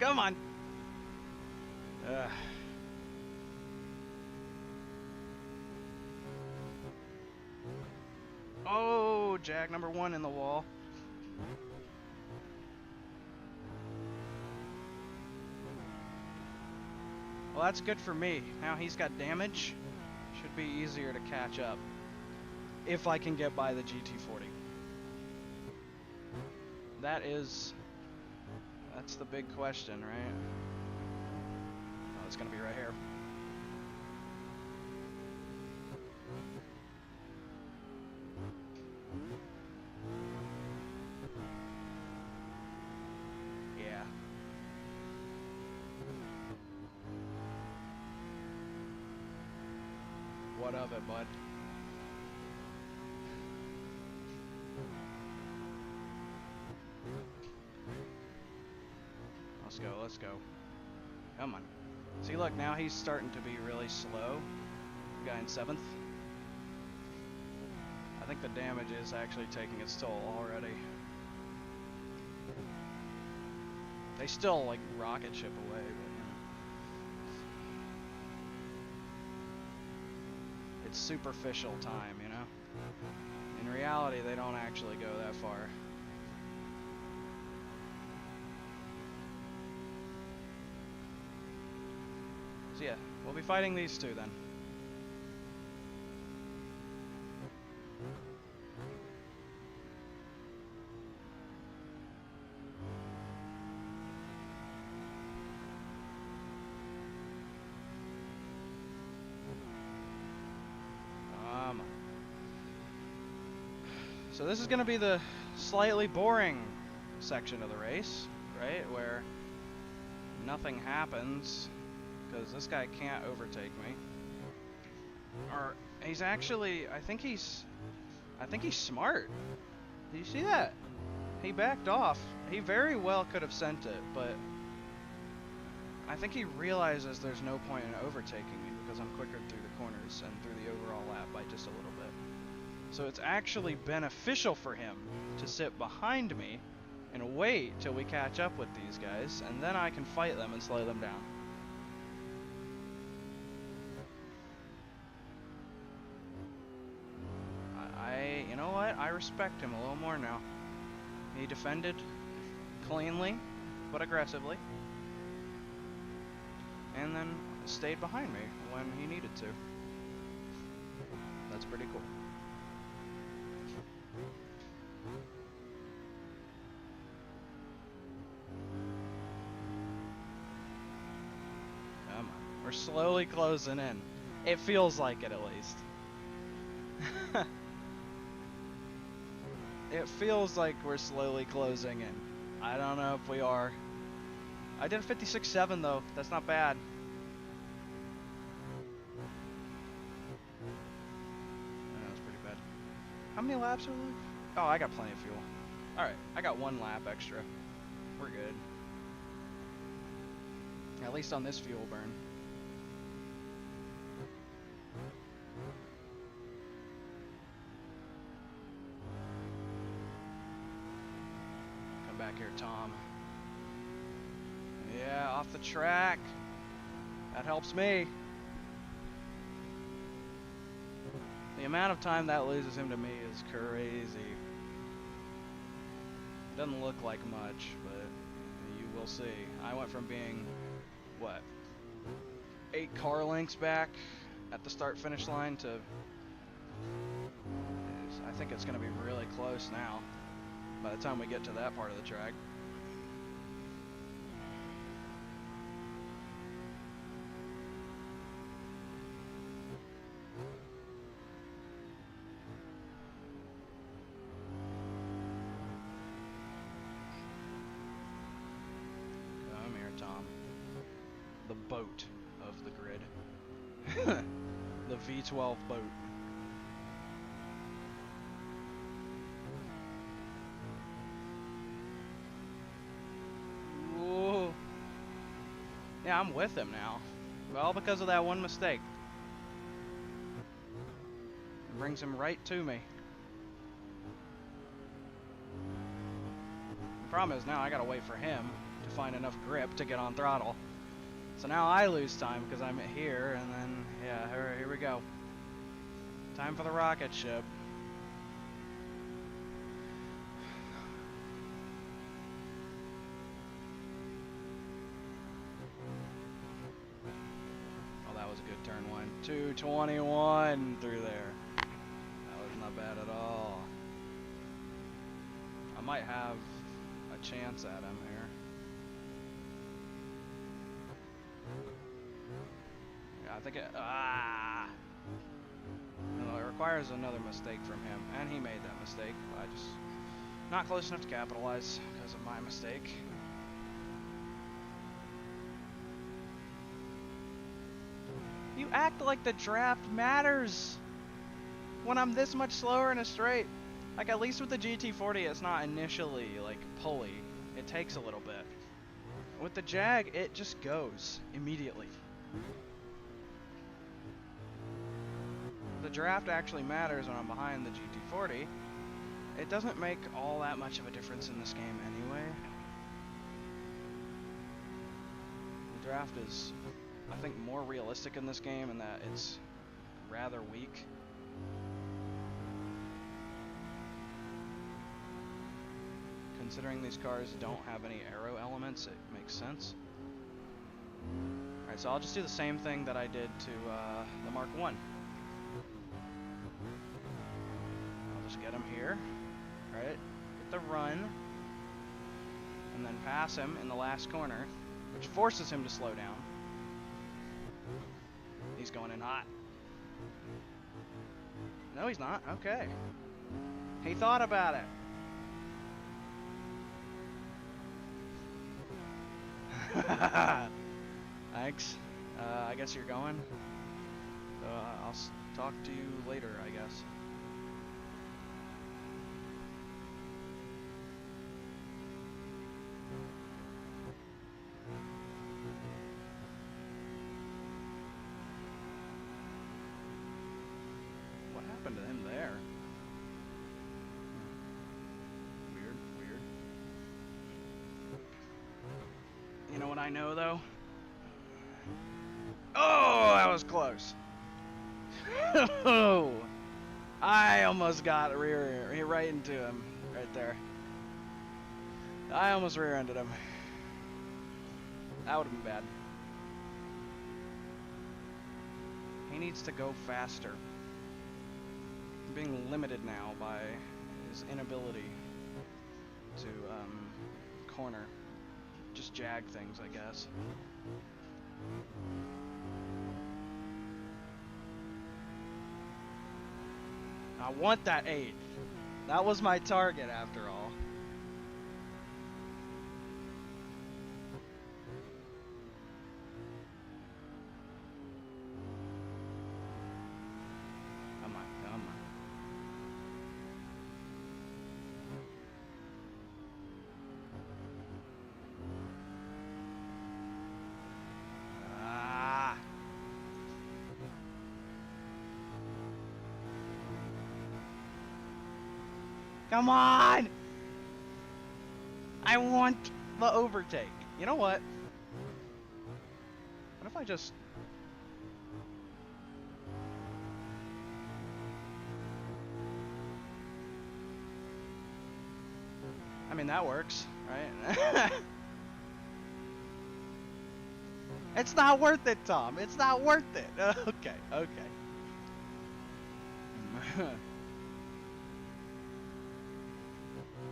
Come on. Oh, jag number 1 in the wall. Well, that's good for me. Now he's got damage. Should be easier to catch up. If I can get by the GT40. That's the big question, right? Oh, it's gonna be right here. Yeah. What of it, bud? Let's go, let's go. Come on. See, look, now he's starting to be really slow. Guy in 7th. I think the damage is actually taking its toll already. They still, like, rocket ship away, but, you know. It's superficial time, you know? In reality, they don't actually go that far. So yeah, we'll be fighting these two then. So this is going to be the slightly boring section of the race, right? Where nothing happens because this guy can't overtake me. Or he's actually, I think he's smart. Did you see that? He backed off. He very well could have sent it, but I think he realizes there's no point in overtaking me because I'm quicker through the corners and through the overall lap by just a little bit. So it's actually beneficial for him to sit behind me and wait till we catch up with these guys, and then I can fight them and slow them down. You know what? I respect him a little more now. He defended cleanly, but aggressively, and then stayed behind me when he needed to. That's pretty cool. Come on. We're slowly closing in. It feels like it, at least. It feels like we're slowly closing in. I don't know if we are. I did 56.7 though. That's not bad. That's pretty bad. How many laps are left? Oh, I got plenty of fuel. Alright, I got 1 lap extra. We're good. At least on this fuel burn. Come back here, Tom. Yeah, off the track. That helps me. The amount of time that loses him to me is crazy. Doesn't look like much, but you will see. I went from being, what, 8 car lengths back at the start-finish line to, I think it's going to be really close now by the time we get to that part of the track. The boat of the grid. The V12 boat. Whoa. Yeah, I'm with him now. Well, because of that one mistake. It brings him right to me. The problem is now I gotta wait for him to find enough grip to get on throttle. So now I lose time because I'm here, and then, yeah, here we go. Time for the rocket ship. Oh, that was a good turn one. 221 through there. That was not bad at all. I might have a chance at him here. I think it, no, it requires another mistake from him, and he made that mistake. I just not close enough to capitalize because of my mistake. you act like the draft matters when I'm this much slower in a straight. Like, at least with the GT40, it's not initially, like, pulley. It takes a little bit. With the Jag, it just goes immediately. The draft actually matters when I'm behind the GT40. It doesn't make all that much of a difference in this game anyway. The draft is, I think, more realistic in this game in that it's rather weak. Considering these cars don't have any aero elements, it makes sense. Alright, so I'll just do the same thing that I did to the Mark 1. I'll just get him here, right? Get the run, and then pass him in the last corner, which forces him to slow down. He's going in hot. No, he's not. Okay. He thought about it. Thanks. I guess you're going. I'll talk to you later, I guess. What happened to him there? Weird. You know what I know, though? Oh, that was close. Oh, I almost got right into him right there. I almost rear-ended him. That would have been bad. He needs to go faster. I'm being limited now by his inability to corner. Just jag things, I guess. I want that 8. That was my target after all. Come on. Come on! I want the overtake. You know what? What if I just... I mean, that works, right? It's not worth it, Tom. It's not worth it. Okay.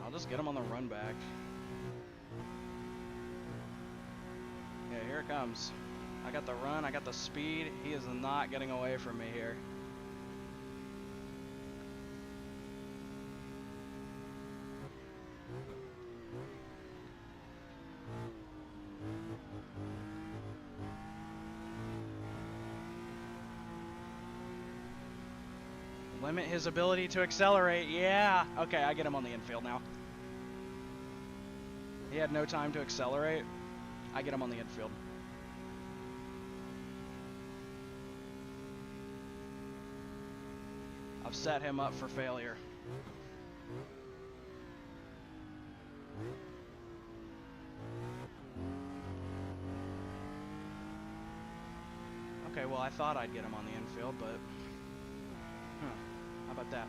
I'll just get him on the run back. Yeah, here it comes. I got the run, I got the speed. He is not getting away from me here. Limit his ability to accelerate. Yeah. Okay, I get him on the infield now. He had no time to accelerate. I get him on the infield. I've set him up for failure. Okay, well, I thought I'd get him on the infield, but... How about that?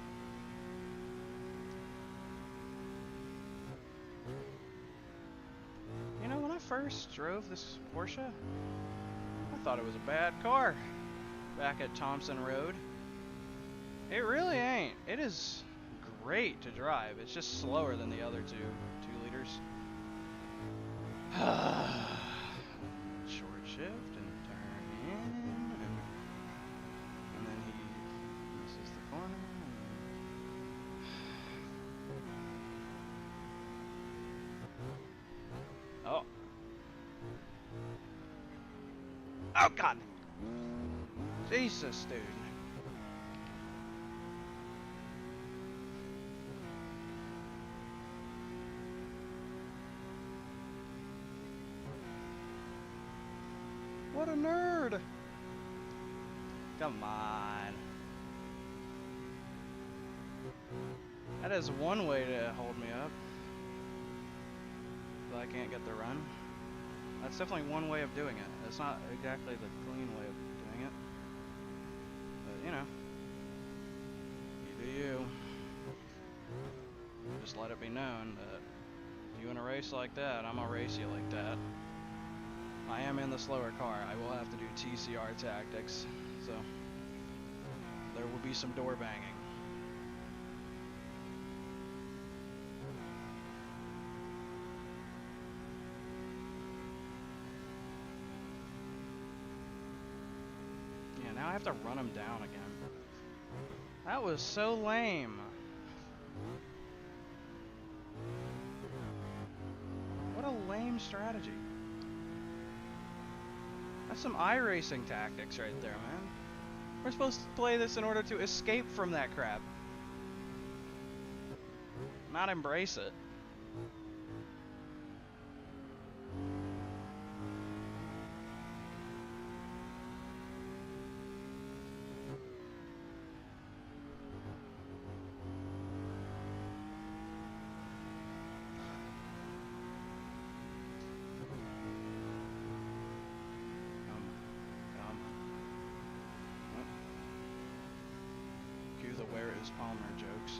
You know, when I first drove this Porsche, I thought it was a bad car back at Thompson Road. It really ain't. It is great to drive. It's just slower than the other 2 liters. Short shift and turn in, and then he misses the corner. Oh. Oh, God. Jesus, dude. What a nerd! Come on. That is one way to hold me up. But I can't get the run. That's definitely one way of doing it. It's not exactly the clean way of doing it. But, you know. You do you. Just let it be known that if you in a race like that, I'm gonna race you like that. I am in the slower car. I will have to do TCR tactics. So, there will be some door banging. Yeah, now I have to run him down again. That was so lame. What a lame strategy. That's some iRacing tactics right there, man. We're supposed to play this in order to escape from that crap. Not embrace it. The where is Palmer jokes.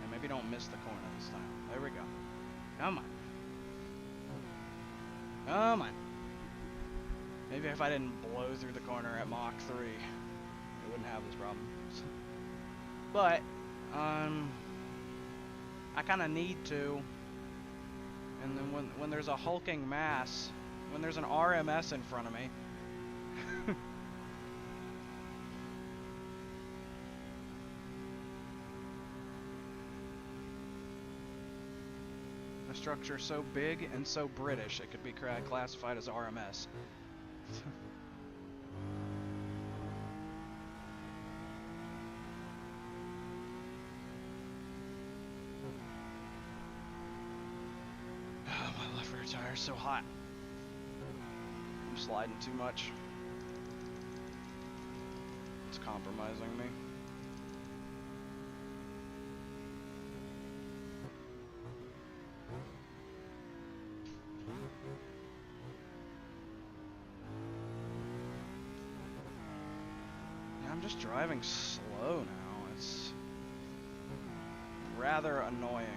And maybe don't miss the corner this time. There we go. Come on. Come on. Maybe if I didn't blow through the corner at Mach 3, I wouldn't have this problem. But, I kind of need to. And then when there's a hulking mass, when there's an RMS in front of me, a structure so big and so British, it could be classified as RMS. Tire's so hot. I'm sliding too much. It's compromising me. Yeah, I'm just driving slow now. It's rather annoying.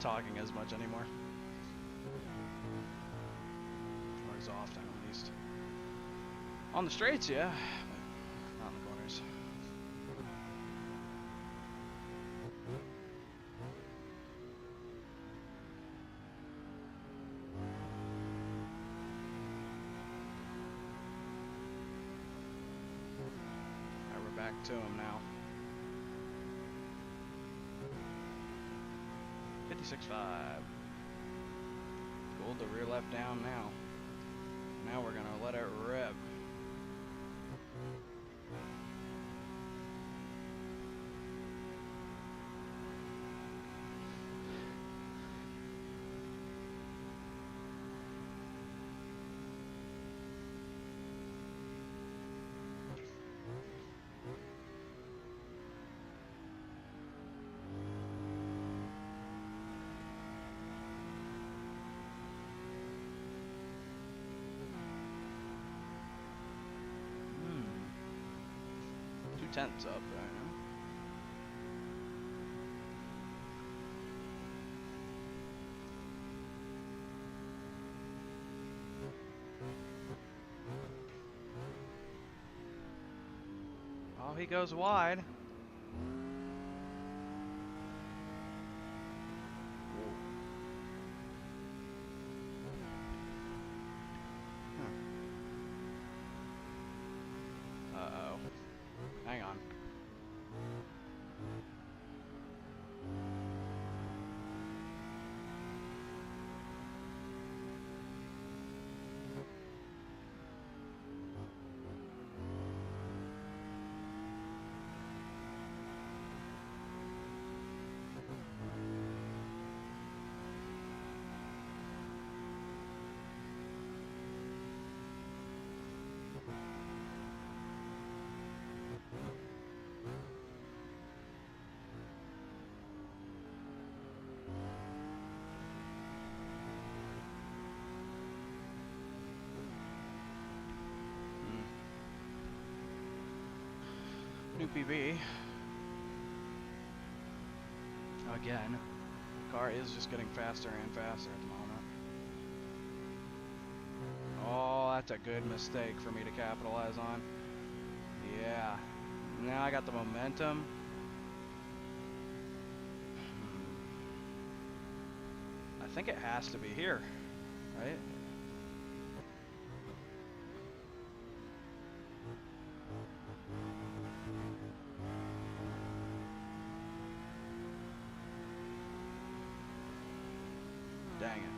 Talking as much anymore. Or as often, at least. On the straights, yeah, but not in the corners. Alright, we're back to him now. 56.5. Hold the rear left down now. Now we're gonna let it rip. Tenths up there, you know? he goes wide. Uh-oh. Hang on. New PB. Again, the car is just getting faster and faster at the moment. Oh, that's a good mistake for me to capitalize on. Yeah. Now I got the momentum. I think it has to be here, right? Dang it.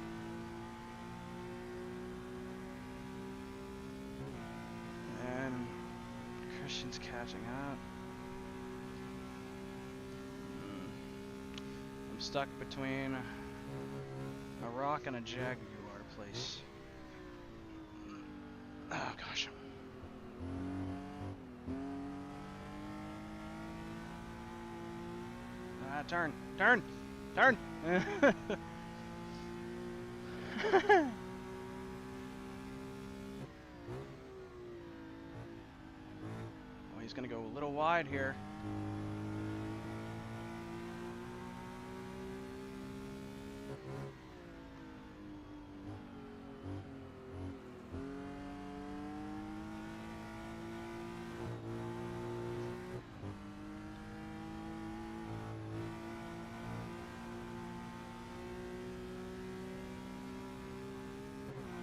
And Christian's catching up. I'm stuck between a rock and a Jaguar place. Oh gosh. Turn! Turn! Turn! Oh, he's gonna go a little wide here.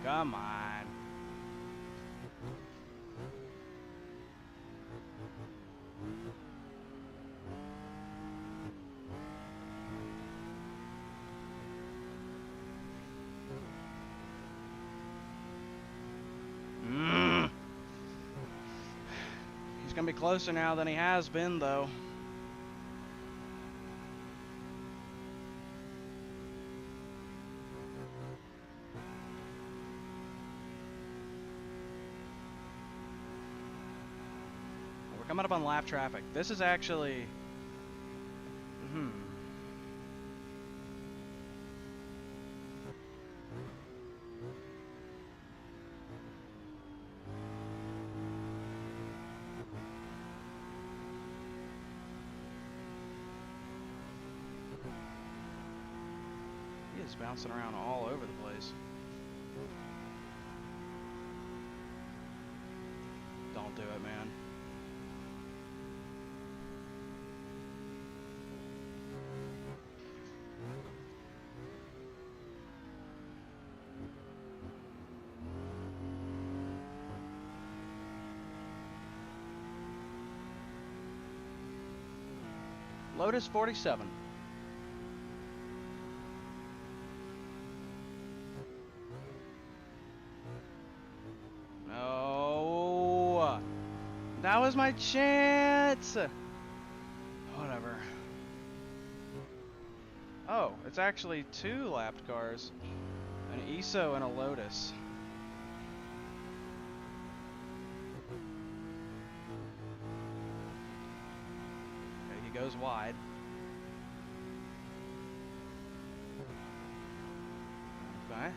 Come on. He's gonna be closer now than he has been, though. Coming up on lap traffic. This is actually... He is bouncing around all over the place. Don't do it, man. Lotus 47. No. That was my chance. Whatever. Oh, it's actually two lapped cars. An ESO and a Lotus. Okay, he goes wide. Okay.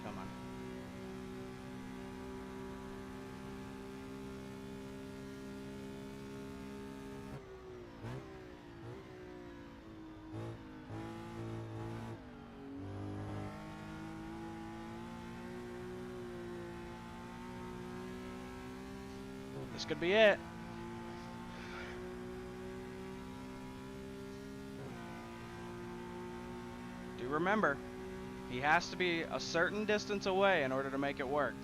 Come on. This could be it. Do remember, he has to be a certain distance away in order to make it work.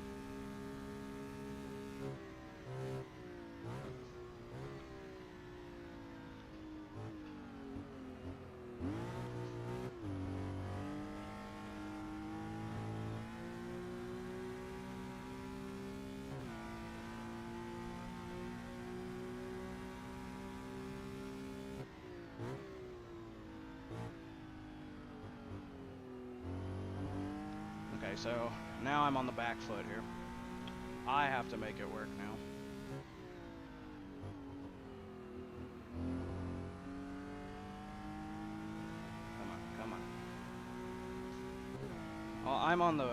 Okay, so now I'm on the back foot here. I have to make it work now. Come on, come on. Well,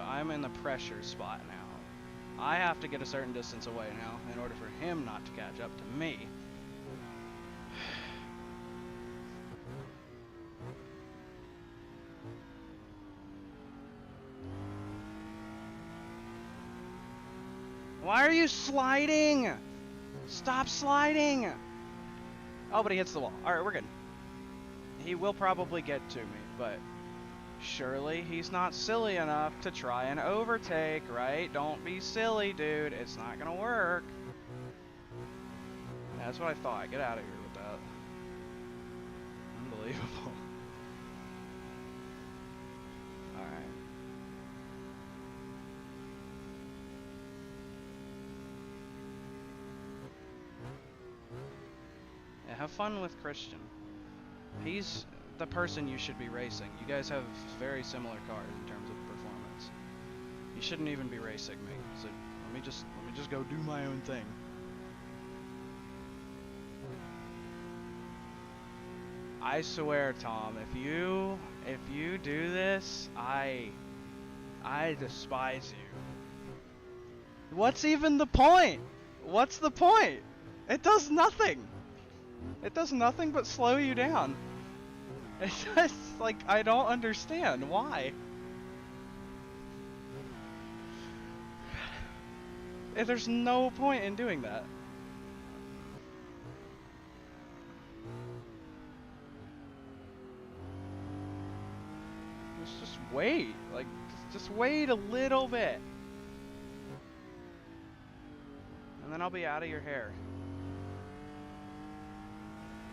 I'm in the pressure spot now. I have to get a certain distance away now in order for him not to catch up to me. Why are you sliding? Stop sliding! Oh, but he hits the wall. Alright, we're good. He will probably get to me, but surely he's not silly enough to try and overtake, right? Don't be silly, dude. It's not gonna work. Yeah, that's what I thought. Get out of here with that. Unbelievable. Alright. Yeah, have fun with Christian. He's the person you should be racing. You guys have very similar cars in terms of performance. You shouldn't even be racing me. So let me just go do my own thing. I swear, Tom, if you do this, I despise you. What's even the point? What's the point? It does nothing. It does nothing but slow you down. It's just, like, I don't understand. Why? There's no point in doing that. Just wait. Like, just wait a little bit. And then I'll be out of your hair.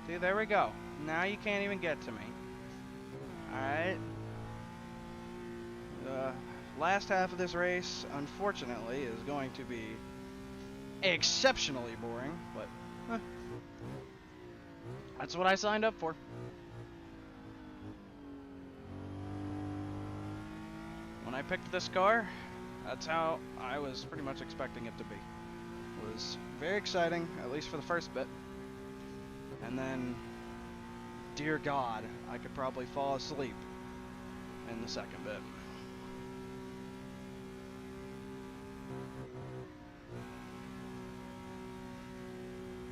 See, there we go. Now you can't even get to me. Alright. The last half of this race, unfortunately, is going to be exceptionally boring, but that's what I signed up for. When I picked this car, that's how I was pretty much expecting it to be. It was very exciting, at least for the first bit. And then, dear God, I could probably fall asleep in the second bit.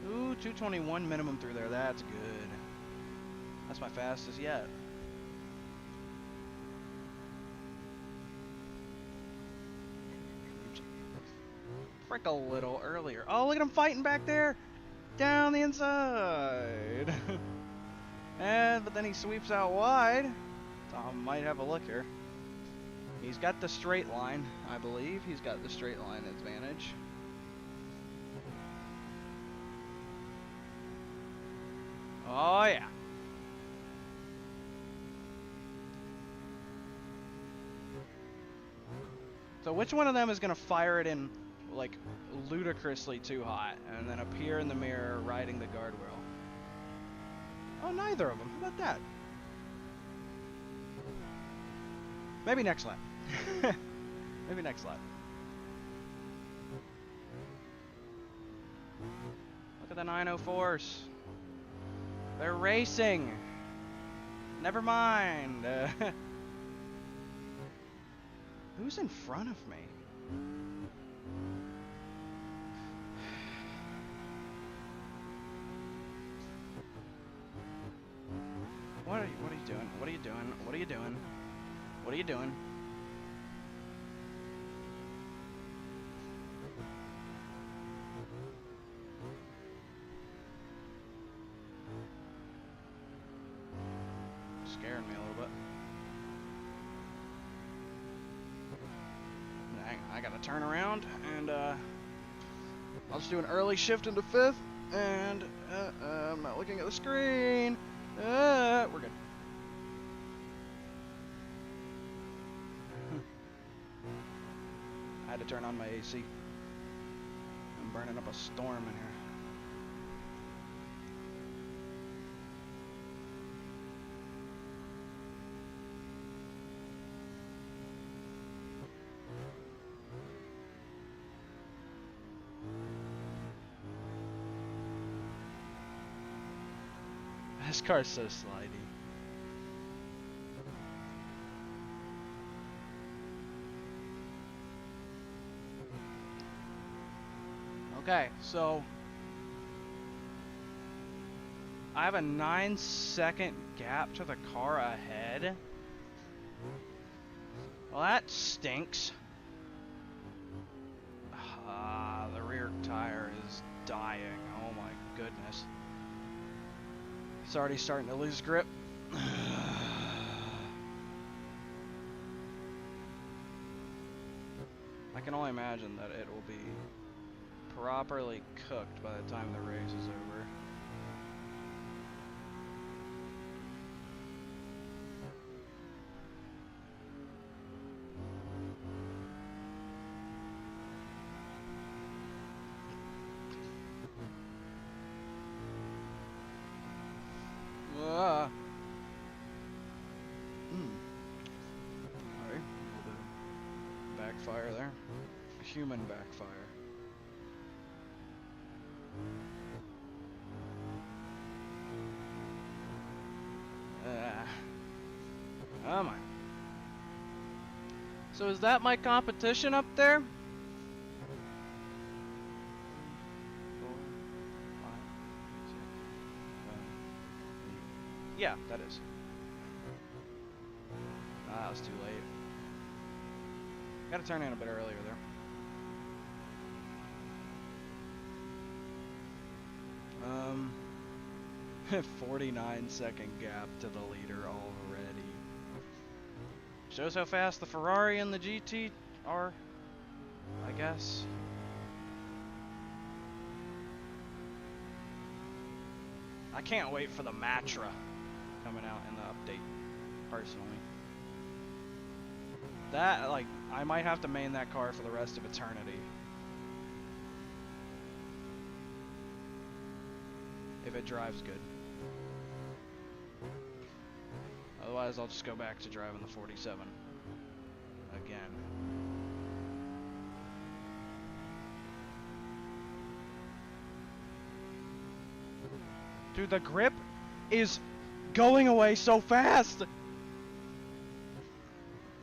Ooh, 221 minimum through there. That's good. That's my fastest yet. Frick a little earlier. Oh, look at him fighting back there! Down the inside! But then he sweeps out wide. Tom might have a look here. He's got the straight line, I believe. He's got the straight line advantage. Oh, yeah. So which one of them is going to fire it in, like, ludicrously too hot and then appear in the mirror riding the guardrail? Oh, neither of them. How about that? Maybe next lap. Maybe next lap. Look at the 904s. They're racing. Never mind. Who's in front of me? What are you doing? What are you doing? What are you doing? What are you doing? Scaring me a little bit. I gotta turn around and I'll just do an early shift into 5th and I'm not looking at the screen. We're good. I had to turn on my AC. I'm burning up a storm in here. This car's so slidey. Okay, so I have a 9-second gap to the car ahead. Well, that stinks. The rear tire is dying. Oh my goodness. It's already starting to lose grip. I can only imagine that it will be properly cooked by the time the race is over. Alright, a little bit of backfire there. Human backfire. Come on. So is that my competition up there? 4, 5, 6, 7, 8. Yeah, that is. That was too late. Gotta turn in a bit earlier there. 49-second gap to the leader already. Shows how fast the Ferrari and the GT are, I guess. I can't wait for the Matra coming out in the update, personally. That, like, I might have to main that car for the rest of eternity. If it drives good. Otherwise, I'll just go back to driving the 47 again. Dude, the grip is going away so fast!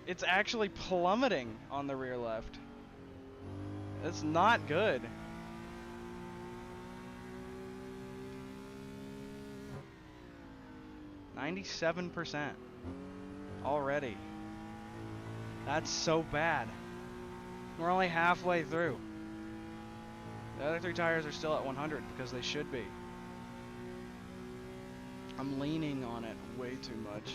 It's actually plummeting on the rear left. It's not good. %97 already. That's so bad. We're only halfway through. The other 3 tires are still at 100 because they should be. I'm leaning on it way too much.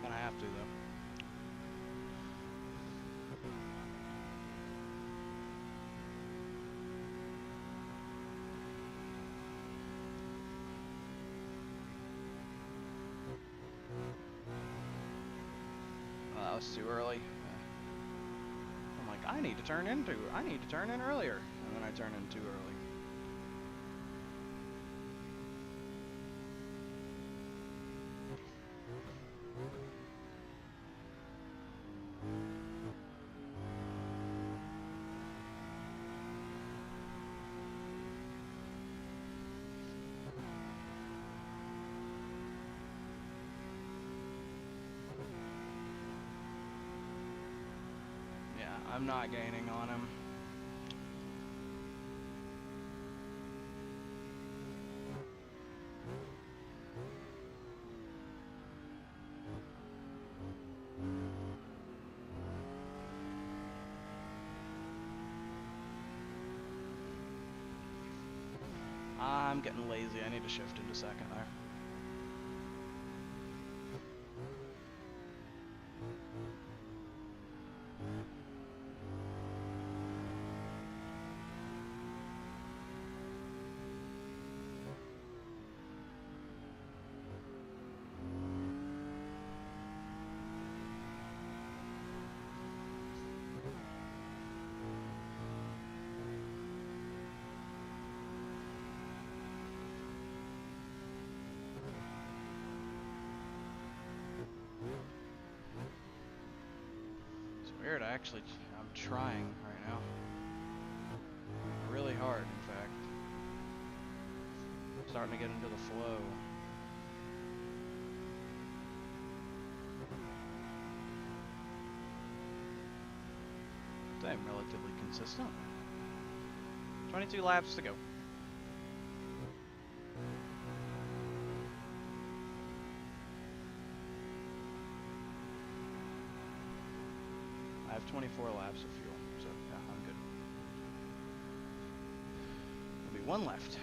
And I have to, though. That was too early. I'm like, I need to turn in earlier. And then I turn in too early. I'm not gaining on him. I'm getting lazy. I need to shift into second there. Weird, I'm trying right now. Really hard, in fact. I'm starting to get into the flow. I'm relatively consistent. 22 laps to go. I have 24 laps of fuel, so yeah, I'm good. There'll be one left.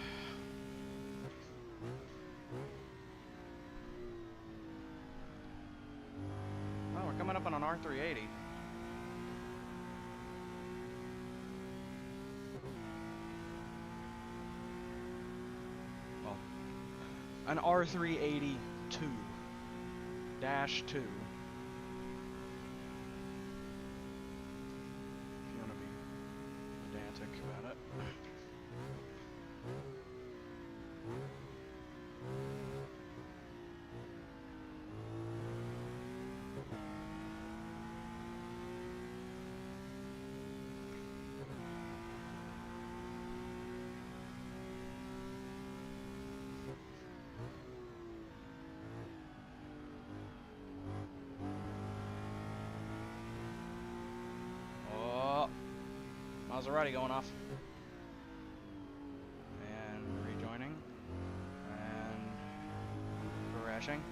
Well, we're coming up on an R380. Well, an R380-2. -2. About it. Oh, Maserati going off. Crashing.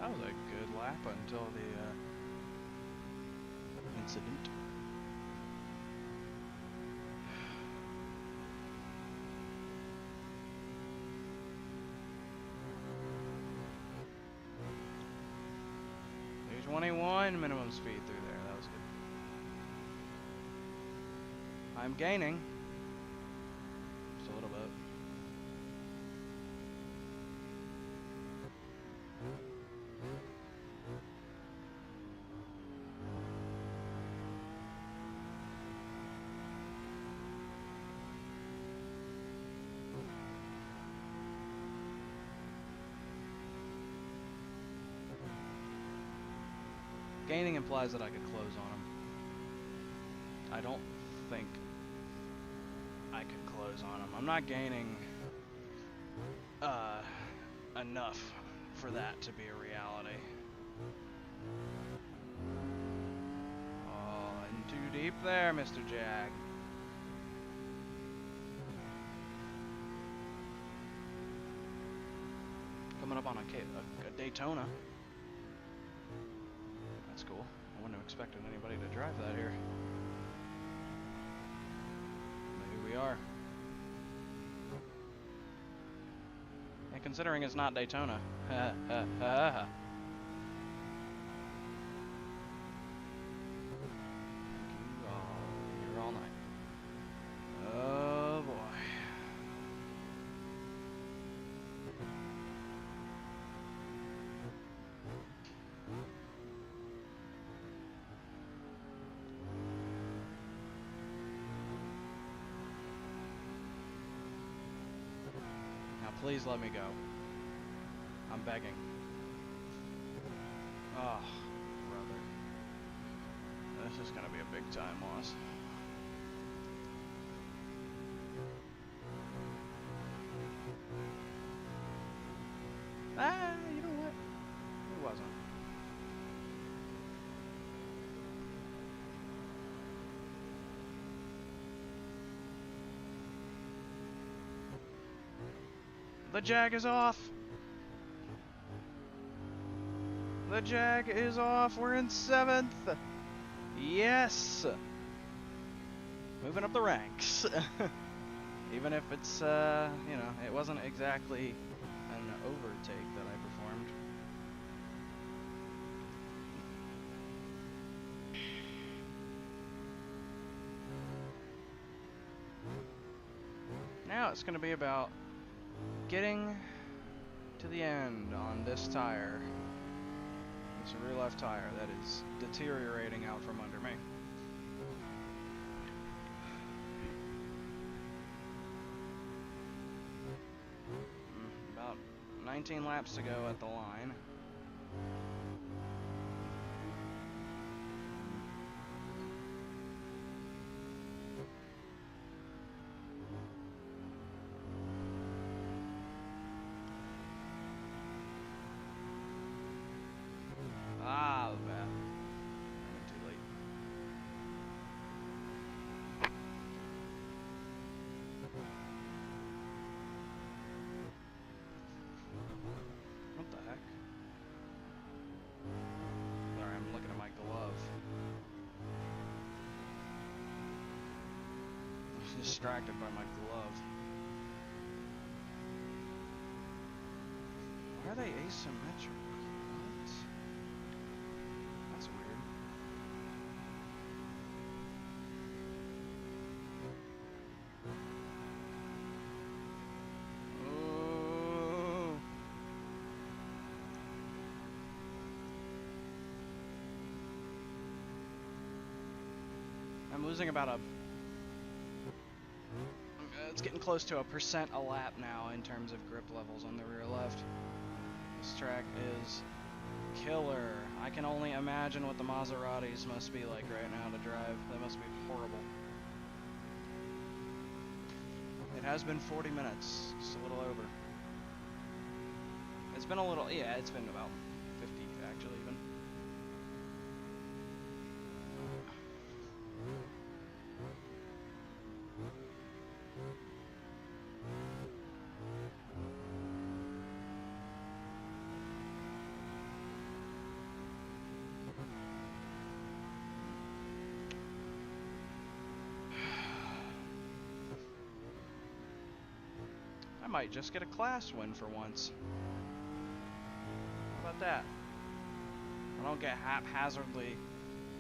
That was a good lap until the incident. There's 21 minimum speed through there. That was good. I'm gaining. Just a little bit. Gaining implies that I could close on him. I don't think I could close on him. I'm not gaining enough for that to be a reality. Oh, and too deep there, Mr. Jag. Coming up on a Daytona. That's cool. I wouldn't have expected anybody to drive that here. Maybe we are. And considering it's not Daytona. Ha ha ha ha. You're all night. Oh boy. Please let me go. I'm begging. Oh, brother. This is gonna be a big time loss. Ah, you know what? It wasn't. The Jag is off! The Jag is off! We're in 7th! Yes! Moving up the ranks. Even if it's, you know, it wasn't exactly an overtake that I performed. Now it's going to be about getting to the end on this tire. This rear left tire that is deteriorating out from under me. About 19 laps to go at the line. Ah, bad. I went too late. What the heck? Sorry, I'm looking at my glove. I'm distracted by my glove. Why are they asymmetric? What? That's weird. Oh. I'm losing about a... it's getting close to 1% a lap now in terms of grip levels on the rear left. This track is killer. I can only imagine what the Maseratis must be like right now to drive. That must be horrible. It has been 40 minutes, just a little over. It's been a little, yeah, it's been about 50 actually even. I might just get a class win for once. How about that? I don't get haphazardly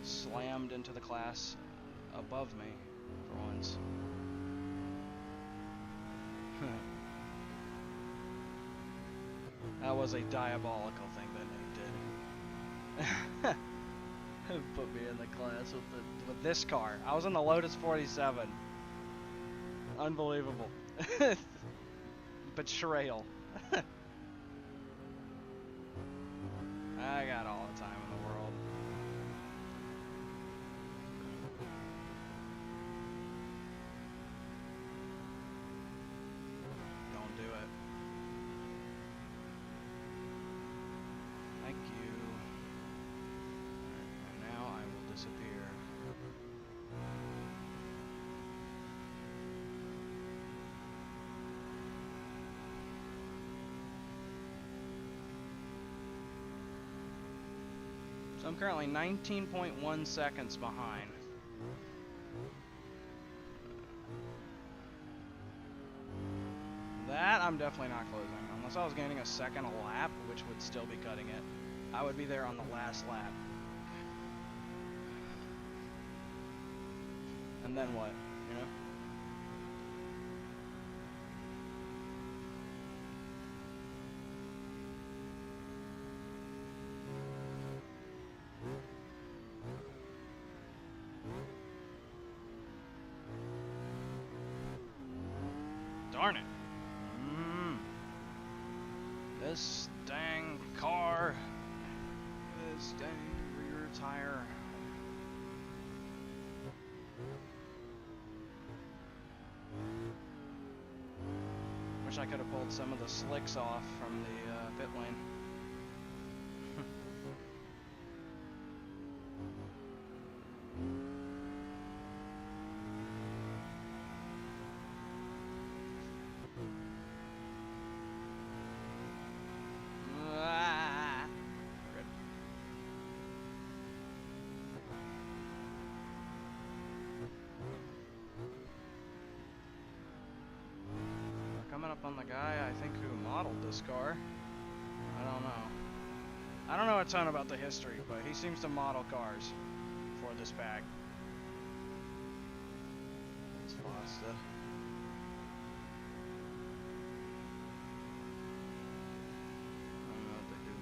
slammed into the class above me for once. That was a diabolical thing that they did. Put me in the class with this car. I was in the Lotus 47. Unbelievable. Betrayal. I got all the time in the world. Don't do it. Thank you. Alright, and now I will disappear. So I'm currently 19.1 seconds behind. That I'm definitely not closing. Unless I was gaining a second a lap, which would still be cutting it. I would be there on the last lap. And then what, you know? Darn it. This dang car. This dang rear tire. Wish I could have pulled some of the slicks off from the pit lane. Coming up on the guy, I think, who modeled this car. I don't know. I don't know a ton about the history, but he seems to model cars for this pack. It's pasta. I don't know what they do.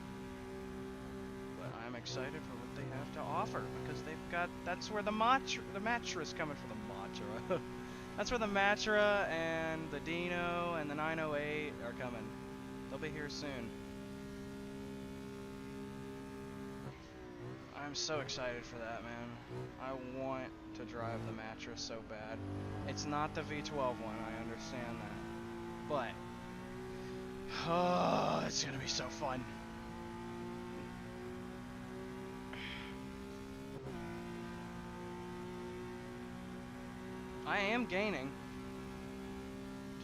But I'm excited for what they have to offer, because they've got, that's where the Matra's coming from, the Matra. That's where the Matra and the Dino and the 908 are coming. They'll be here soon. I'm so excited for that, man. I want to drive the Matra so bad. It's not the V12 one, I understand that. But, oh, it's gonna be so fun. I am gaining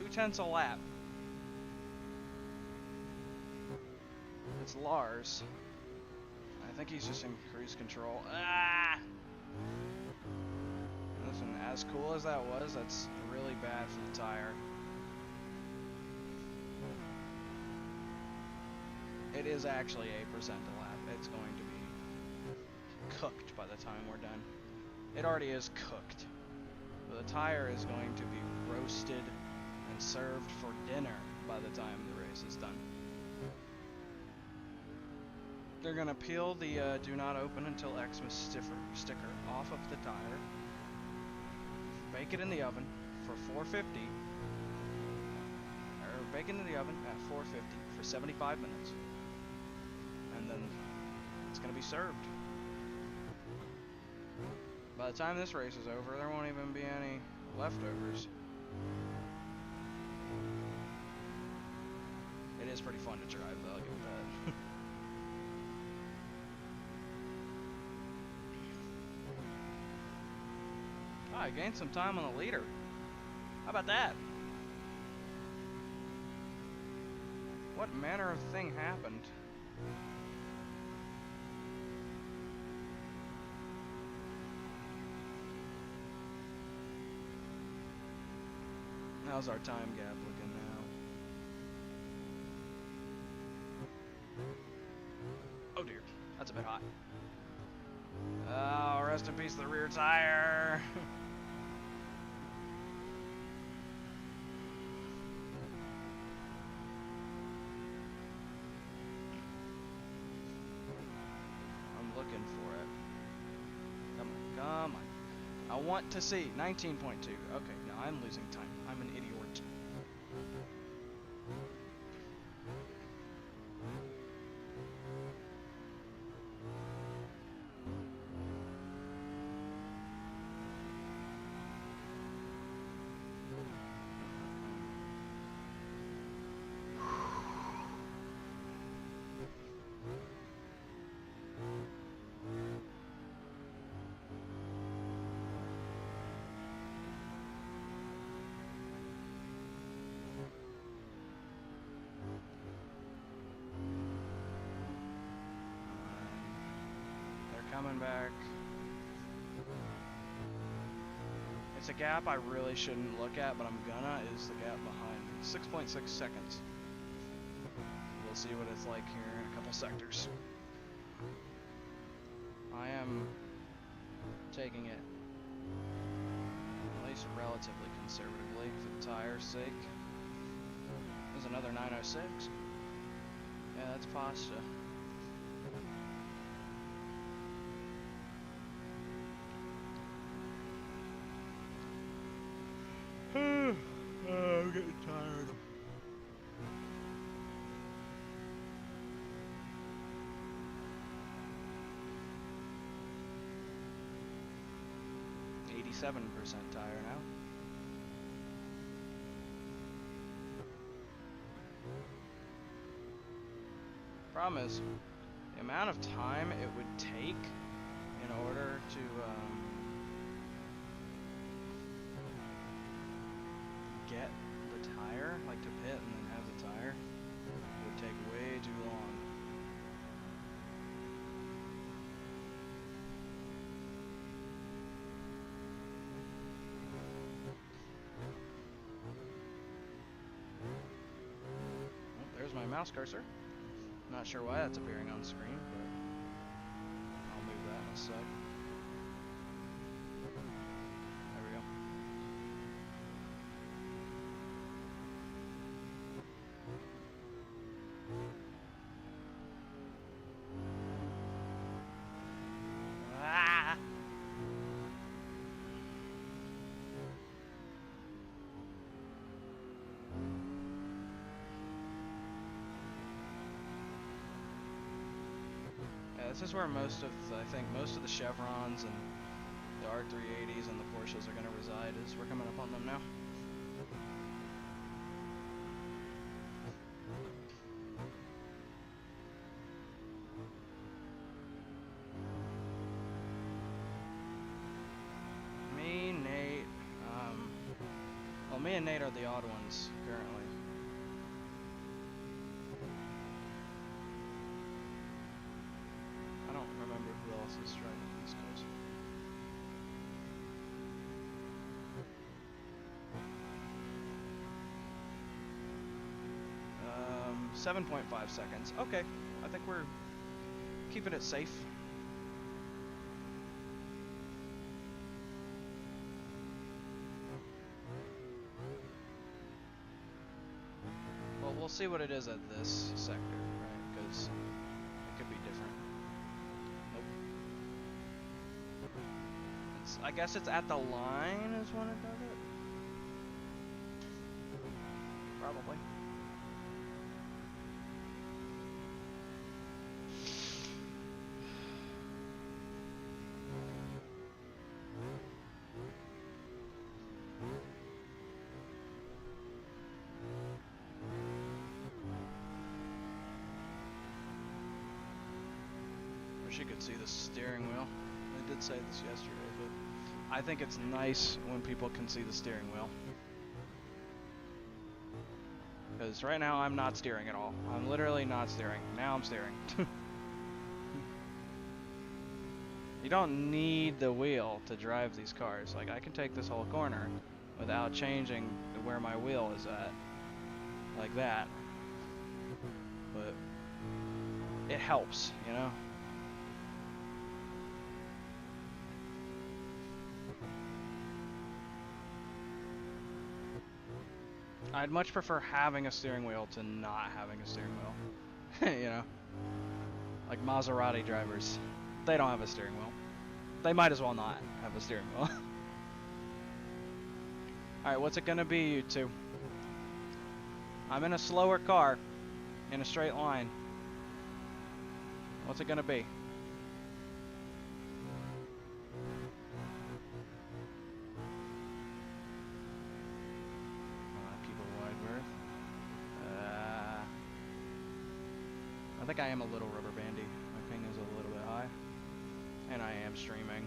0.2 a lap. It's Lars. I think he's just in cruise control. Ah! Listen, as cool as that was, that's really bad for the tire. It is actually 8% a lap. It's going to be cooked by the time we're done. It already is cooked. But the tire is going to be roasted and served for dinner by the time the race is done. They're going to peel the do not open until Xmas sticker off of the tire, bake it in the oven for 450, or bake it in the oven at 450 for 75 minutes, and then it's going to be served. By the time this race is over, there won't even be any leftovers. It is pretty fun to drive, though, I'll give it that. Oh, I gained some time on the leader. How about that? What manner of thing happened? How's our time gap looking now? Oh dear, that's a bit hot. Oh, rest in peace the rear tire. I'm looking for it. Come on, come on. I want to see 19.2. Okay, no, I'm losing time. I'm an idiot. Coming back. It's a gap I really shouldn't look at, but I'm gonna, is the gap behind. 6.6 seconds. We'll see what it's like here in a couple sectors. I am taking it, at least relatively conservatively, for the tire's sake. There's another 906. Yeah, that's pasta. I'm getting tired. 87% tire now. Problem is, the amount of time it would take in order to get the tire, like to pit and then have the tire, would take way too long. Oh, there's my mouse cursor. Not sure why that's appearing on screen, but I'll move that in a sec. There we go. Ah! Yeah, this is where I think most of the chevrons and the R380s and the Porsches are going to reside, as we're coming up on them now. Me, Nate, well, me and Nate are the odd ones currently. I don't remember who else is driving these cars. 7.5 seconds. Okay, I think we're keeping it safe. Well, we'll see what it is at this sector, right? Because it could be different. Nope. I guess it's at the line is when it does it? Probably. Wish you could see the steering wheel. I did say this yesterday, but I think it's nice when people can see the steering wheel. Because right now I'm not steering at all. I'm literally not steering. Now I'm steering. You don't need the wheel to drive these cars. Like, I can take this whole corner without changing where my wheel is at. Like that. But it helps, you know? I'd much prefer having a steering wheel to not having a steering wheel. You know? Like Maserati drivers. They don't have a steering wheel. They might as well not have a steering wheel. Alright, what's it gonna be, you two? I'm in a slower car. In a straight line. What's it gonna be? I think I am a little rubber bandy. My ping is a little bit high. And I am streaming.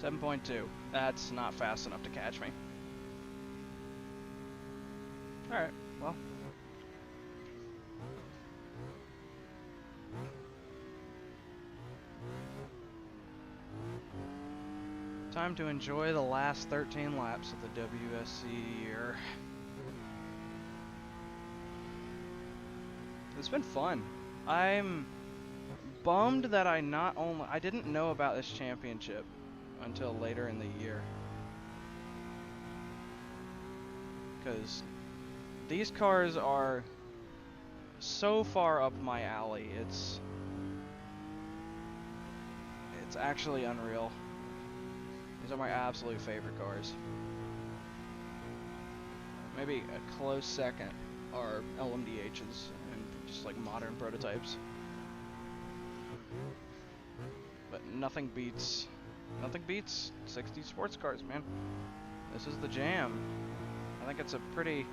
.2. That's not fast enough to catch me. Alright, well. Time to enjoy the last 13 laps of the WSC year. It's been fun. I'm bummed that I didn't know about this championship until later in the year. Because these cars are so far up my alley. It's actually unreal. These are my absolute favorite cars. Maybe a close second are LMDHs and just like modern prototypes. But nothing beats 60 sports cars, man. This is the jam. I think it's a pretty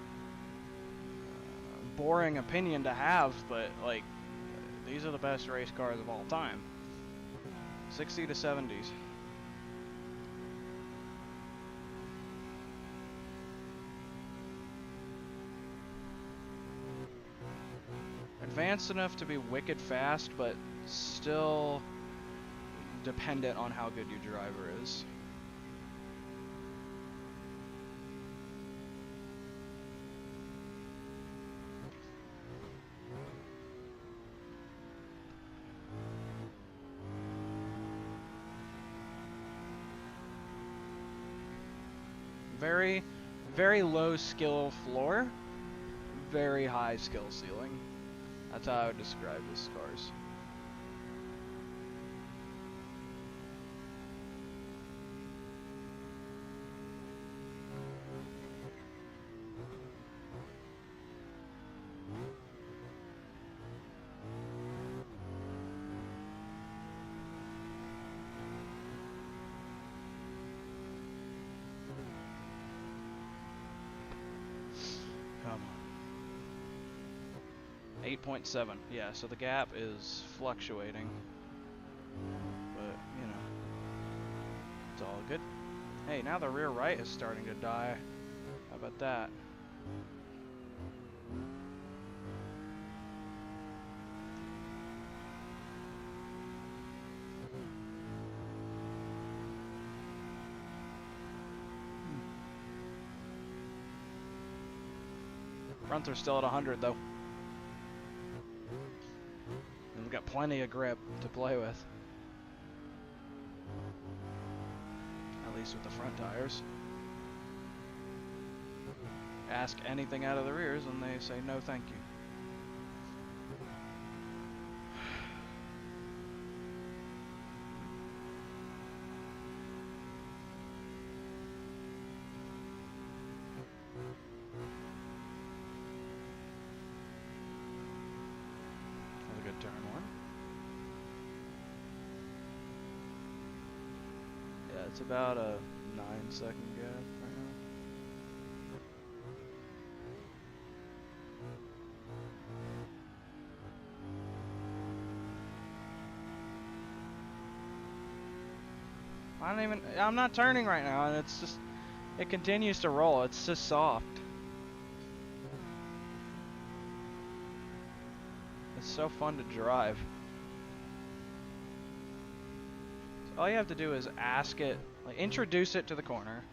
boring opinion to have, but like, these are the best race cars of all time. 60 to 70s. Advanced enough to be wicked fast, but still dependent on how good your driver is. Very, very low skill floor, very high skill ceiling. That's how I would describe these cars. Come on. 8.7. Yeah, so the gap is fluctuating. But, you know, it's all good. Hey, now the rear right is starting to die. How about that? Fronts are still at 100 though. And we've got plenty of grip to play with. At least with the front tires. Ask anything out of the rears and they say no thank you. Turn one. Yeah, it's about a 9-second gap right now. I'm not turning right now, and it's just, it continues to roll. It's just soft. It's so fun to drive. So all you have to do is ask it, like introduce it to the corner,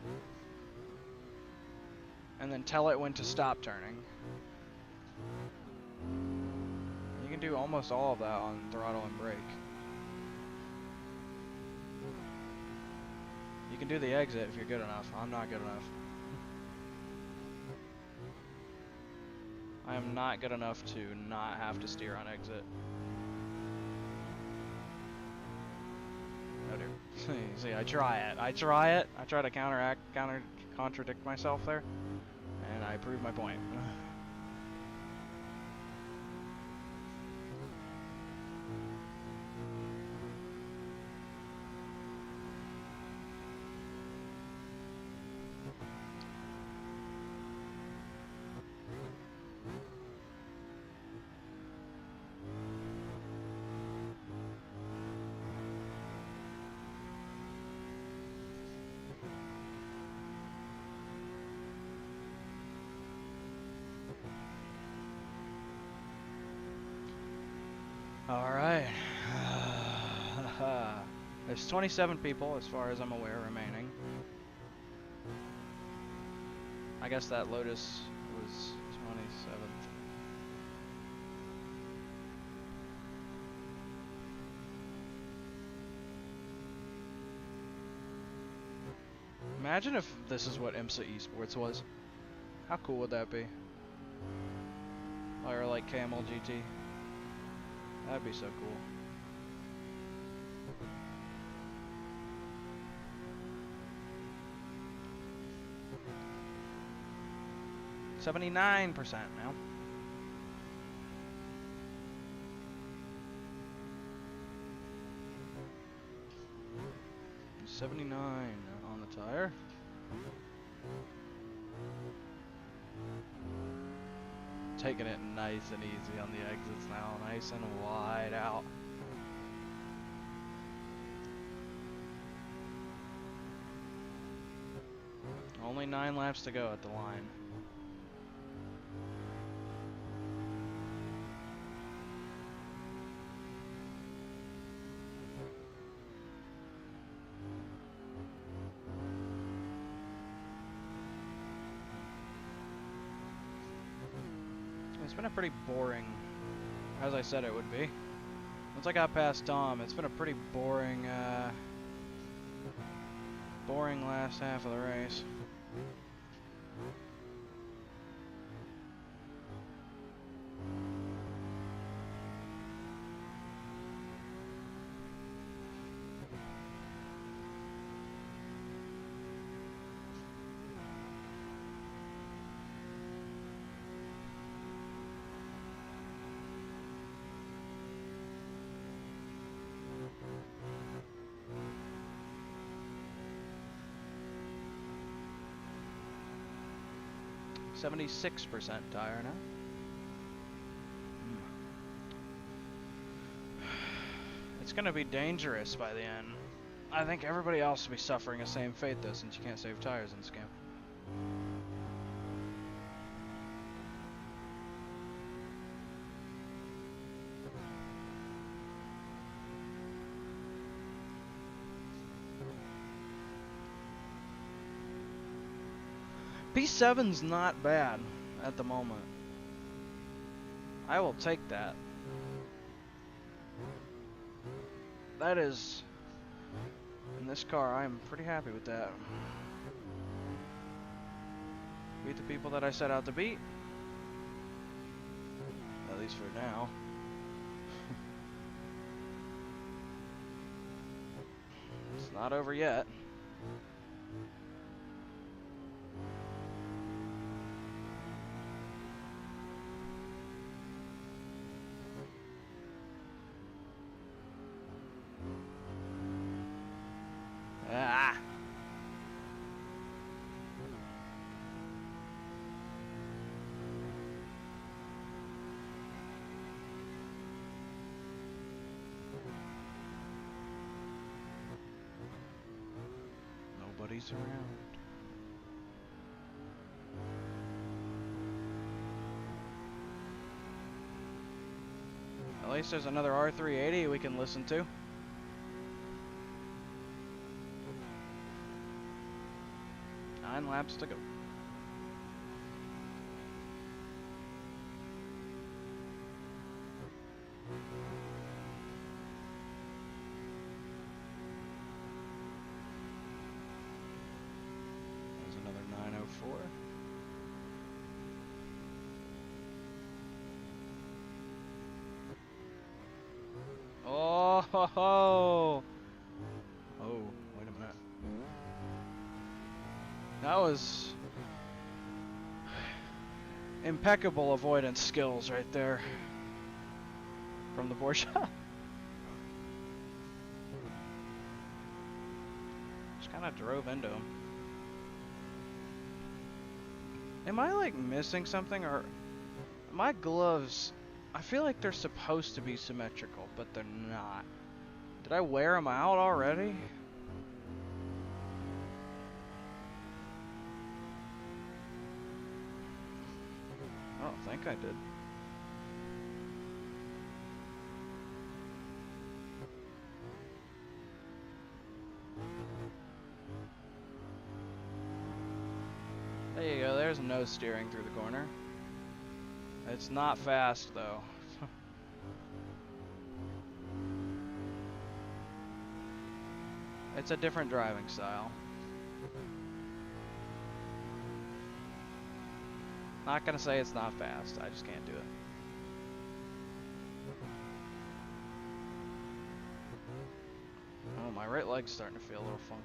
and then tell it when to stop turning. You can do almost all of that on throttle and brake. You can do the exit if you're good enough. I'm not good enough. I am not good enough to not have to steer on exit. Oh dear. See, I try it. I try to contradict myself there, and I prove my point. Alright. There's 27 people, as far as I'm aware, remaining. I guess that Lotus was 27th. Imagine if this is what IMSA Esports was. How cool would that be? Or like Camel GT. That'd be so cool. 79% now. 79 on the tire. Taking it nice and easy on the exits now, nice and wide out. Only 9 laps to go at the line. It's been a pretty boring, as I said it would be. Once I got past Tom, it's been a pretty boring, boring last half of the race. .76% tire now. It's gonna be dangerous by the end. I think everybody else will be suffering the same fate though, since you can't save tires in this game. P7's not bad at the moment. I will take that. That is, in this car, I'm pretty happy with that. Beat the people that I set out to beat. At least for now. It's not over yet. Nobody's around. At least there's another R380 we can listen to. Nine laps to go. There's another 904. Oh, ho, ho. Oh, wait a minute. That was impeccable avoidance skills right there from the Porsche. Just kind of drove into him. Am I like missing something, or my gloves? I feel like they're supposed to be symmetrical, but they're not. Did I wear them out already? I don't think I did. There you go, there's no steering through the corner. It's not fast though. It's a different driving style. Not gonna say it's not fast, I just can't do it. Oh, my right leg's starting to feel a little funky.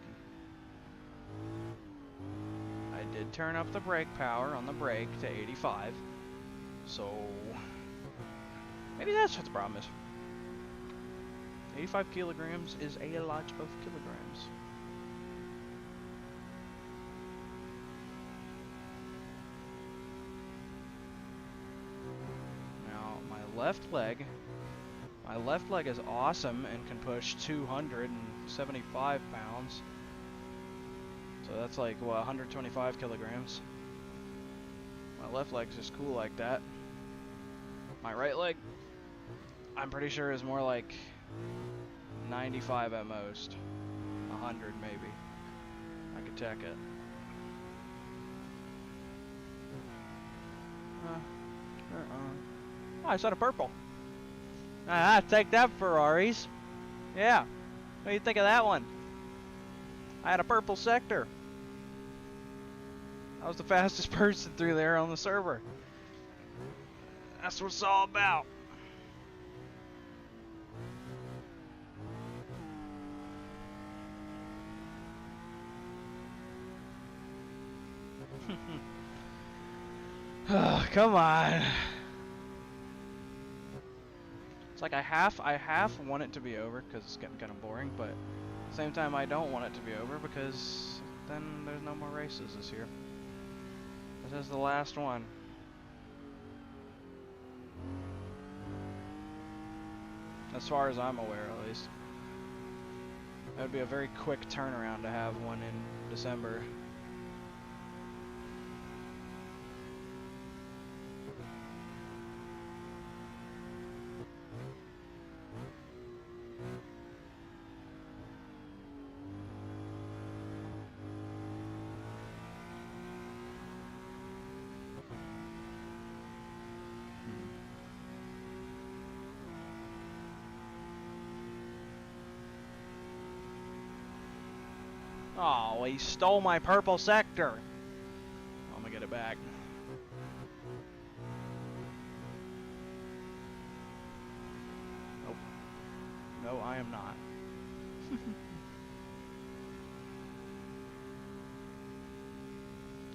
I did turn up the brake power on the brake to 85. So maybe that's what the problem is. 85 kilograms is a lot of kilograms. Now, my left leg is awesome and can push 275 pounds. So that's like, what, 125 kilograms. My left leg's just cool like that. My right leg, I'm pretty sure is more like 95 at most. 100 maybe. I could check it. Oh, I saw a purple. Take that, Ferraris. Yeah. What do you think of that one? I had a purple sector. I was the fastest person through there on the server. That's what it's all about. Oh, come on. It's like I half want it to be over because it's getting kind of boring, but at the same time I don't want it to be over because then there's no more races this year. This is the last one. As far as I'm aware, at least. It would be a very quick turnaround to have one in December. Oh, he stole my purple sector. I'm gonna get it back. Nope. No, I am not.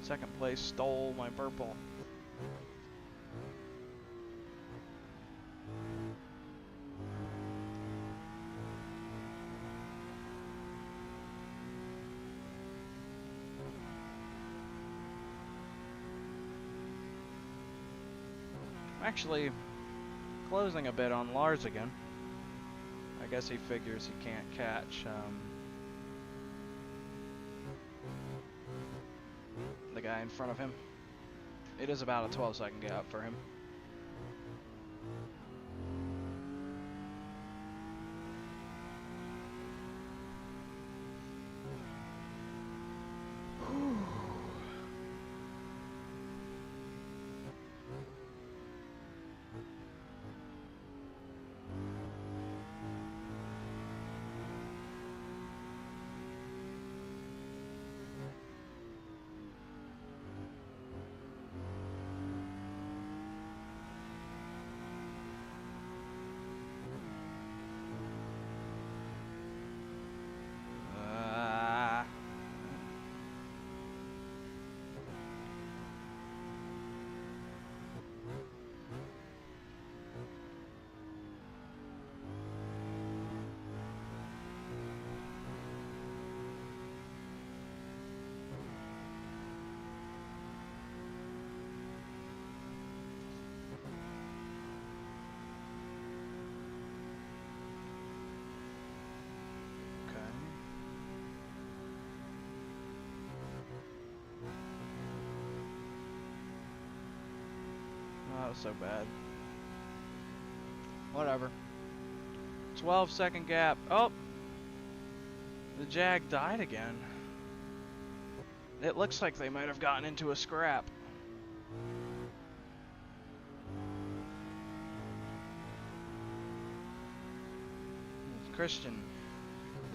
Second place stole my purple. Actually closing a bit on Lars again. I guess he figures he can't catch the guy in front of him. It is about a 12-second gap for him. That was so bad. Whatever. 12-second gap. Oh! The Jag died again. It looks like they might have gotten into a scrap. Christian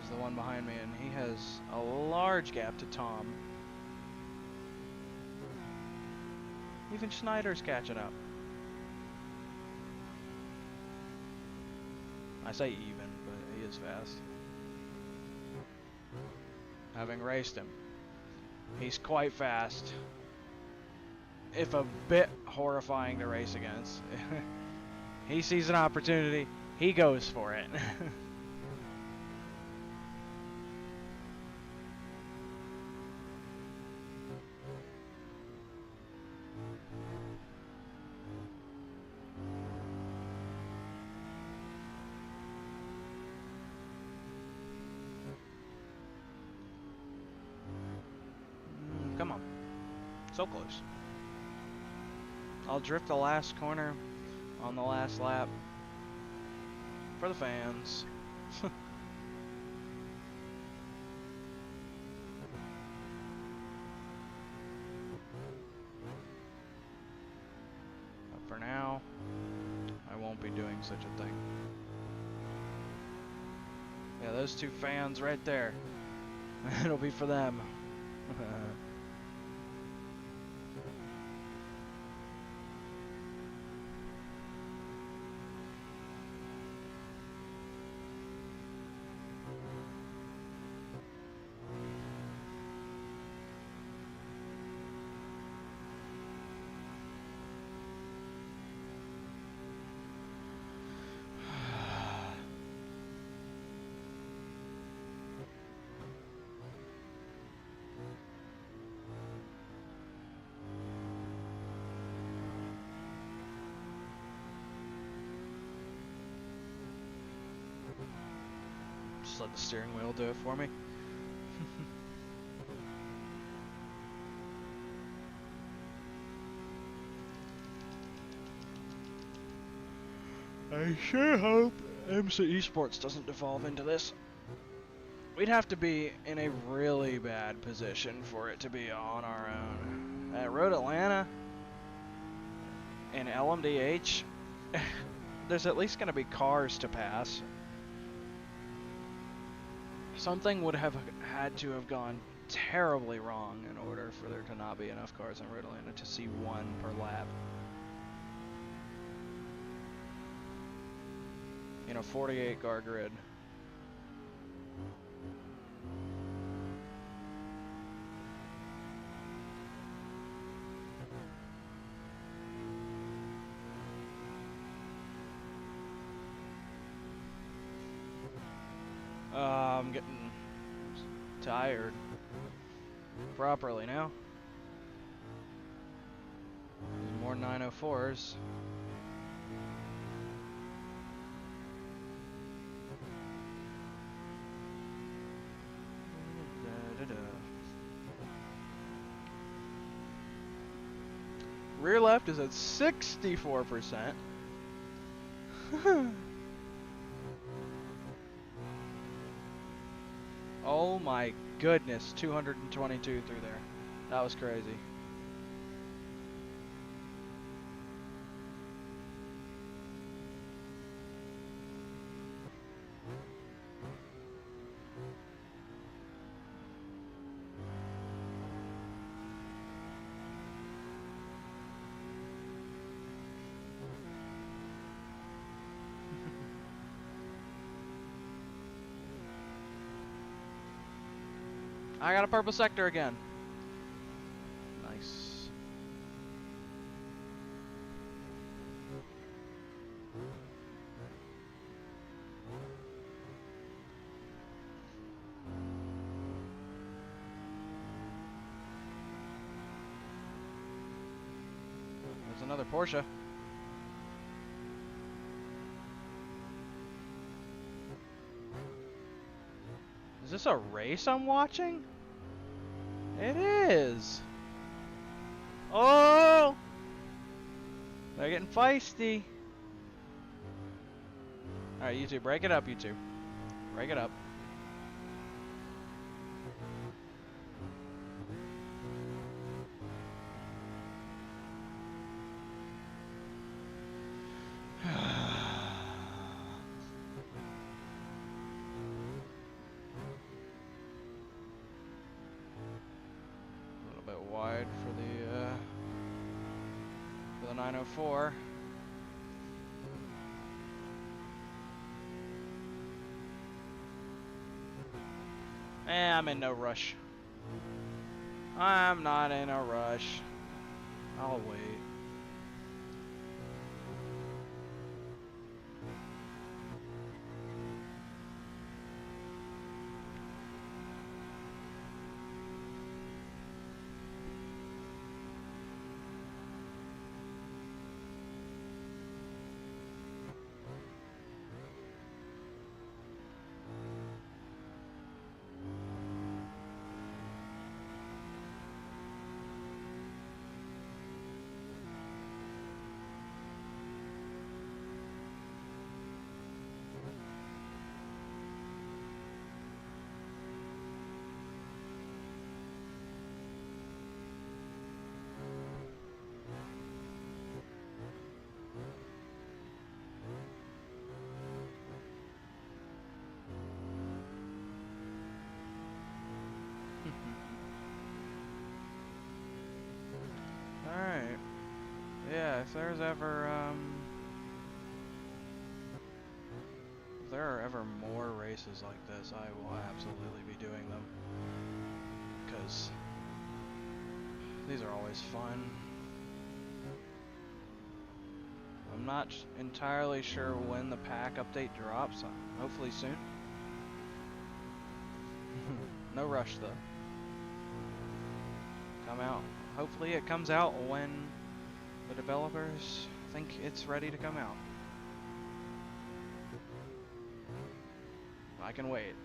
is the one behind me, and he has a large gap to Tom. Even Schneider's catching up. I say even, but he is fast. Having raced him. He's quite fast. If a bit horrifying to race against. He sees an opportunity, he goes for it. Come on. So close. I'll drift the last corner on the last lap for the fans. But for now, I won't be doing such a thing. Yeah, those two fans right there. It'll be for them. Just let the steering wheel do it for me. I sure hope MC Esports doesn't devolve into this. We'd have to be in a really bad position for it to be on our own. At Road Atlanta and LMDH, there's at least going to be cars to pass. Something would have had to have gone terribly wrong in order for there to not be enough cars on Road Atlanta to see one per lap. In a 48 car grid. I'm getting tired properly now. There's more 904s. Rear left is at 64%. Oh my goodness, 222 through there. That was crazy. I got a purple sector again. Nice. There's another Porsche. Is this a race I'm watching? It is. Oh! They're getting feisty. Alright, you two, break it up, you two. Break it up. Wide for the 904. I'm in no rush. I'm not in a rush. I'll wait. Alright. Yeah, if there's ever, if there are ever more races like this, I will absolutely be doing them. Because these are always fun. I'm not entirely sure when the pack update drops. Hopefully soon. No rush though. Come out. Hopefully it comes out when the developers think it's ready to come out. I can wait.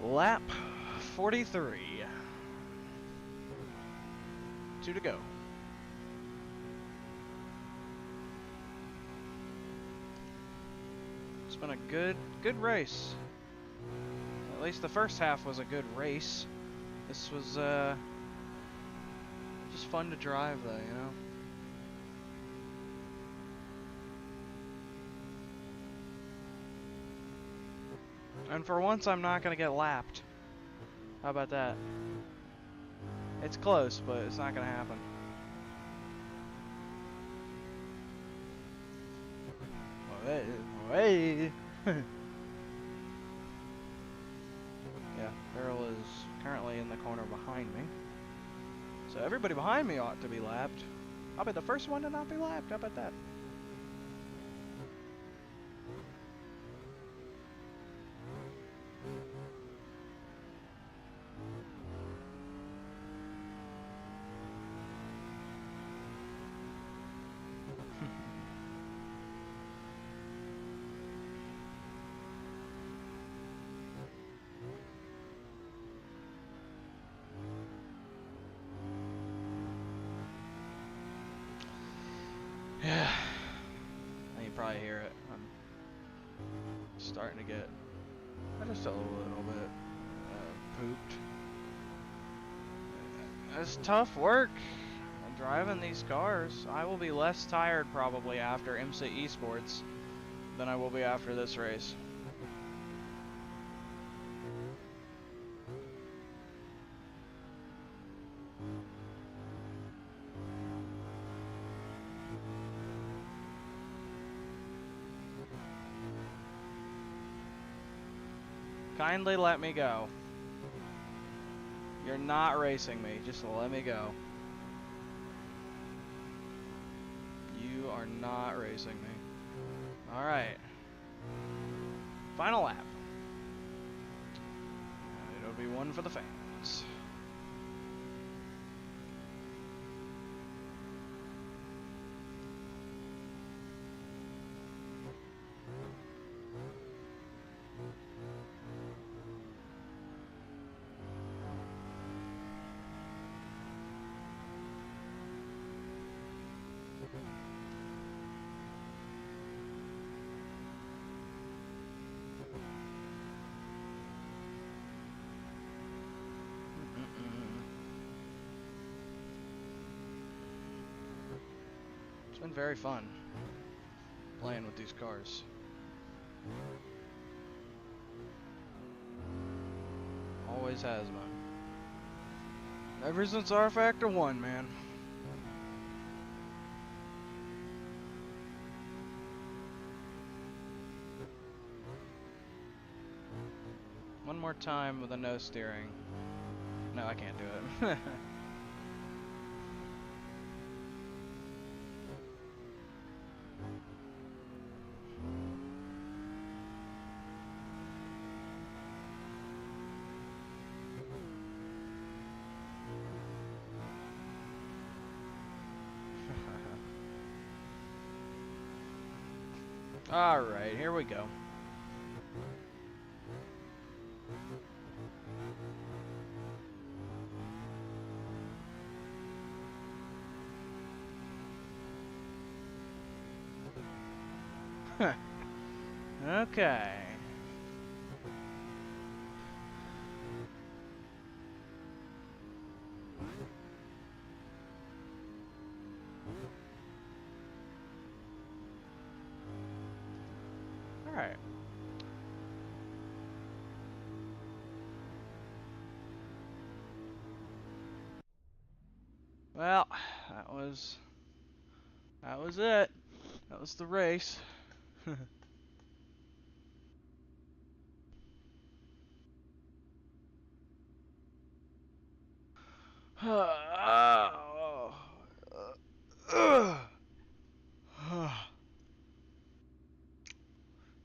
Lap 43. 2 to go. It's been a good race. At least the first half was a good race. This was just fun to drive though, you know. And for once I'm not gonna get lapped. How about that? It's close, but it's not gonna happen. Hey. Yeah, Farrell is currently in the corner behind me. So everybody behind me ought to be lapped. I'll be the first one to not be lapped. How about that? Yeah, you probably hear it. I'm starting to get just a little bit pooped. It's tough work driving these cars. I will be less tired probably after MC Esports than I will be after this race. Kindly let me go. You're not racing me. Just let me go. You are not racing me. Alright. Final lap. It'll be one for the fans. It's been very fun playing with these cars. Always has been. Ever since R Factor 1, man. One more time with a no steering. No, I can't do it. Alright, here we go. Okay. Alright. Well, that was it. That was the race.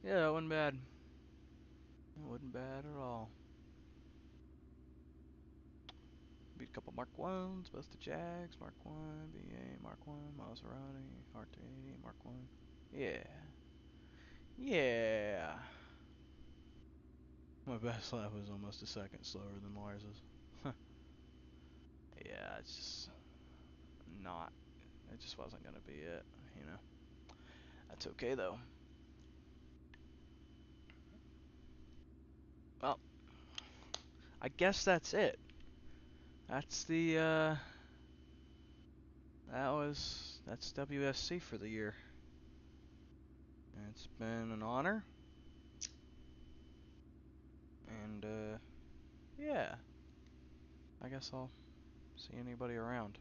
Yeah, that wasn't bad. It wasn't bad at all. Beat a couple Mark 1s, both the Jags, Mark 1, BA, Mark 1, Maserati, R280, Mark 1. Yeah. Yeah. My best lap was almost a second slower than Lars's. Yeah, it's just not. It just wasn't going to be it, you know. That's okay, though. Well, I guess that's it. That's the, that's WSC for the year. It's been an honor. And, yeah. I guess I'll see anybody around.